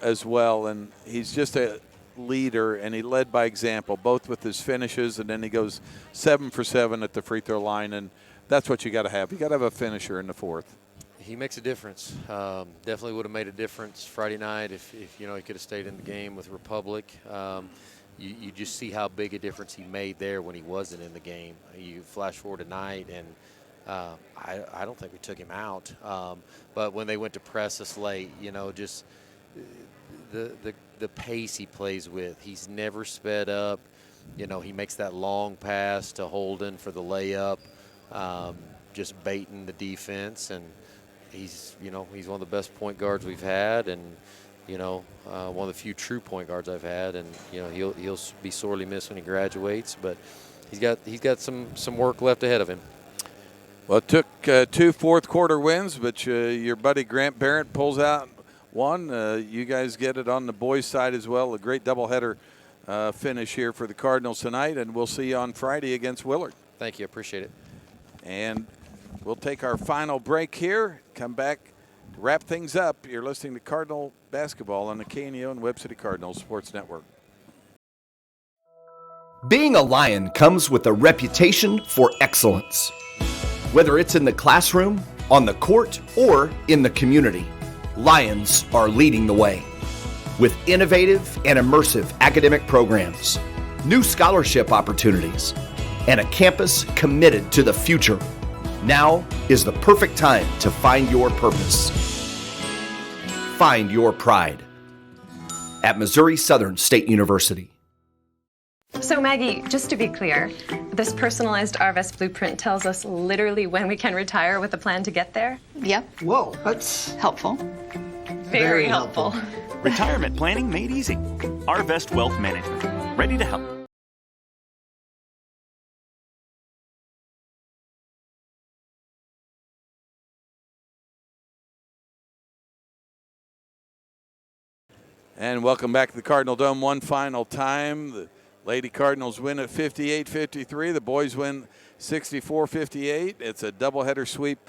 as well, and he's just a leader, and he led by example, both with his finishes, and then he goes 7 for 7 at the free throw line, and that's what you got to have. You got to have a finisher in the fourth. He makes a difference. Definitely would have made a difference Friday night if you know, he could have stayed in the game with Republic. You just see how big a difference he made there when he wasn't in the game. You flash forward tonight, and I don't think we took him out. But when they went to press us late, you know, just the pace he plays with. He's never sped up. You know, he makes that long pass to Holden for the layup, just baiting the defense. And he's, you know, he's one of the best point guards we've had, and, you know, one of the few true point guards I've had. And, you know, he'll be sorely missed when he graduates, but he's got some work left ahead of him. Well, it took 2 fourth-quarter wins, but your buddy Grant Barrett pulls out one. You guys get it on the boys' side as well. A great doubleheader finish here for the Cardinals tonight, and we'll see you on Friday against Willard. Thank you. Appreciate it. And we'll take our final break here, come back to wrap things up. You're listening to Cardinal Basketball on the KNEO and Webb City Cardinals Sports Network. Being a Lion comes with a reputation for excellence. Whether it's in the classroom, on the court, or in the community, Lions are leading the way. With innovative and immersive academic programs, new scholarship opportunities, and a campus committed to the future, now is the perfect time to find your purpose. Find your pride at Missouri Southern State University. So Maggie, just to be clear, this personalized RVest blueprint tells us literally when we can retire with a plan to get there? Yep. Whoa, that's helpful. Very helpful. Retirement planning made easy. RVest Wealth Management. Ready to help. And welcome back to the Cardinal Dome one final time. The Lady Cardinals win at 58-53. The boys win 64-58. It's a doubleheader sweep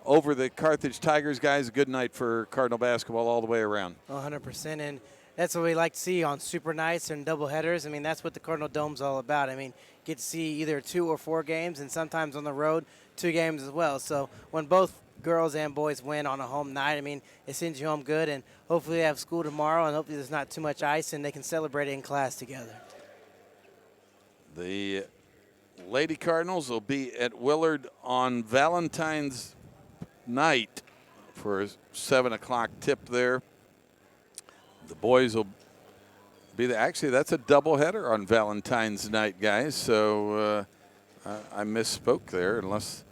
over the Carthage Tigers, guys. A good night for Cardinal basketball all the way around. 100%, and that's what we like to see on super nights and double headers. I mean, that's what the Cardinal Dome's all about. I mean, get to see either 2 or 4 games, and sometimes on the road 2 games as well. So when both girls and boys win on a home night, I mean, it sends you home good, and hopefully they have school tomorrow, and hopefully there's not too much ice, and they can celebrate it in class together. The Lady Cardinals will be at Willard on Valentine's night for a 7 o'clock tip there. The boys will be there. Actually, that's a doubleheader on Valentine's night, guys. So I misspoke there, unless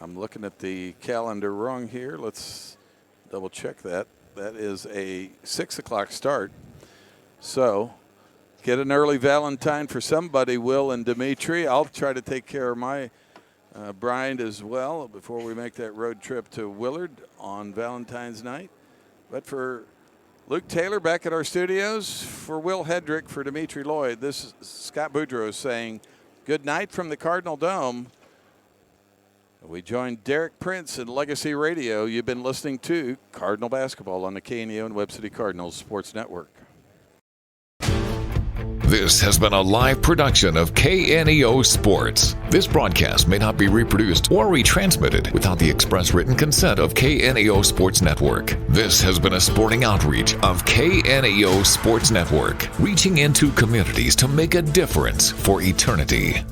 I'm looking at the calendar wrong here. Let's double check that. That is a 6 o'clock start. So get an early Valentine for somebody, Will and Dimitri. I'll try to take care of my bride as well before we make that road trip to Willard on Valentine's night. But for Luke Taylor back at our studios, for Will Hedrick, for Dimitri Lloyd, this is Scott Boudreau saying good night from the Cardinal Dome. We joined Derek Prince in Legacy Radio. You've been listening to Cardinal Basketball on the KNEO and Webb City Cardinals Sports Network. This has been a live production of KNEO Sports. This broadcast may not be reproduced or retransmitted without the express written consent of KNEO Sports Network. This has been a sporting outreach of KNEO Sports Network, reaching into communities to make a difference for eternity.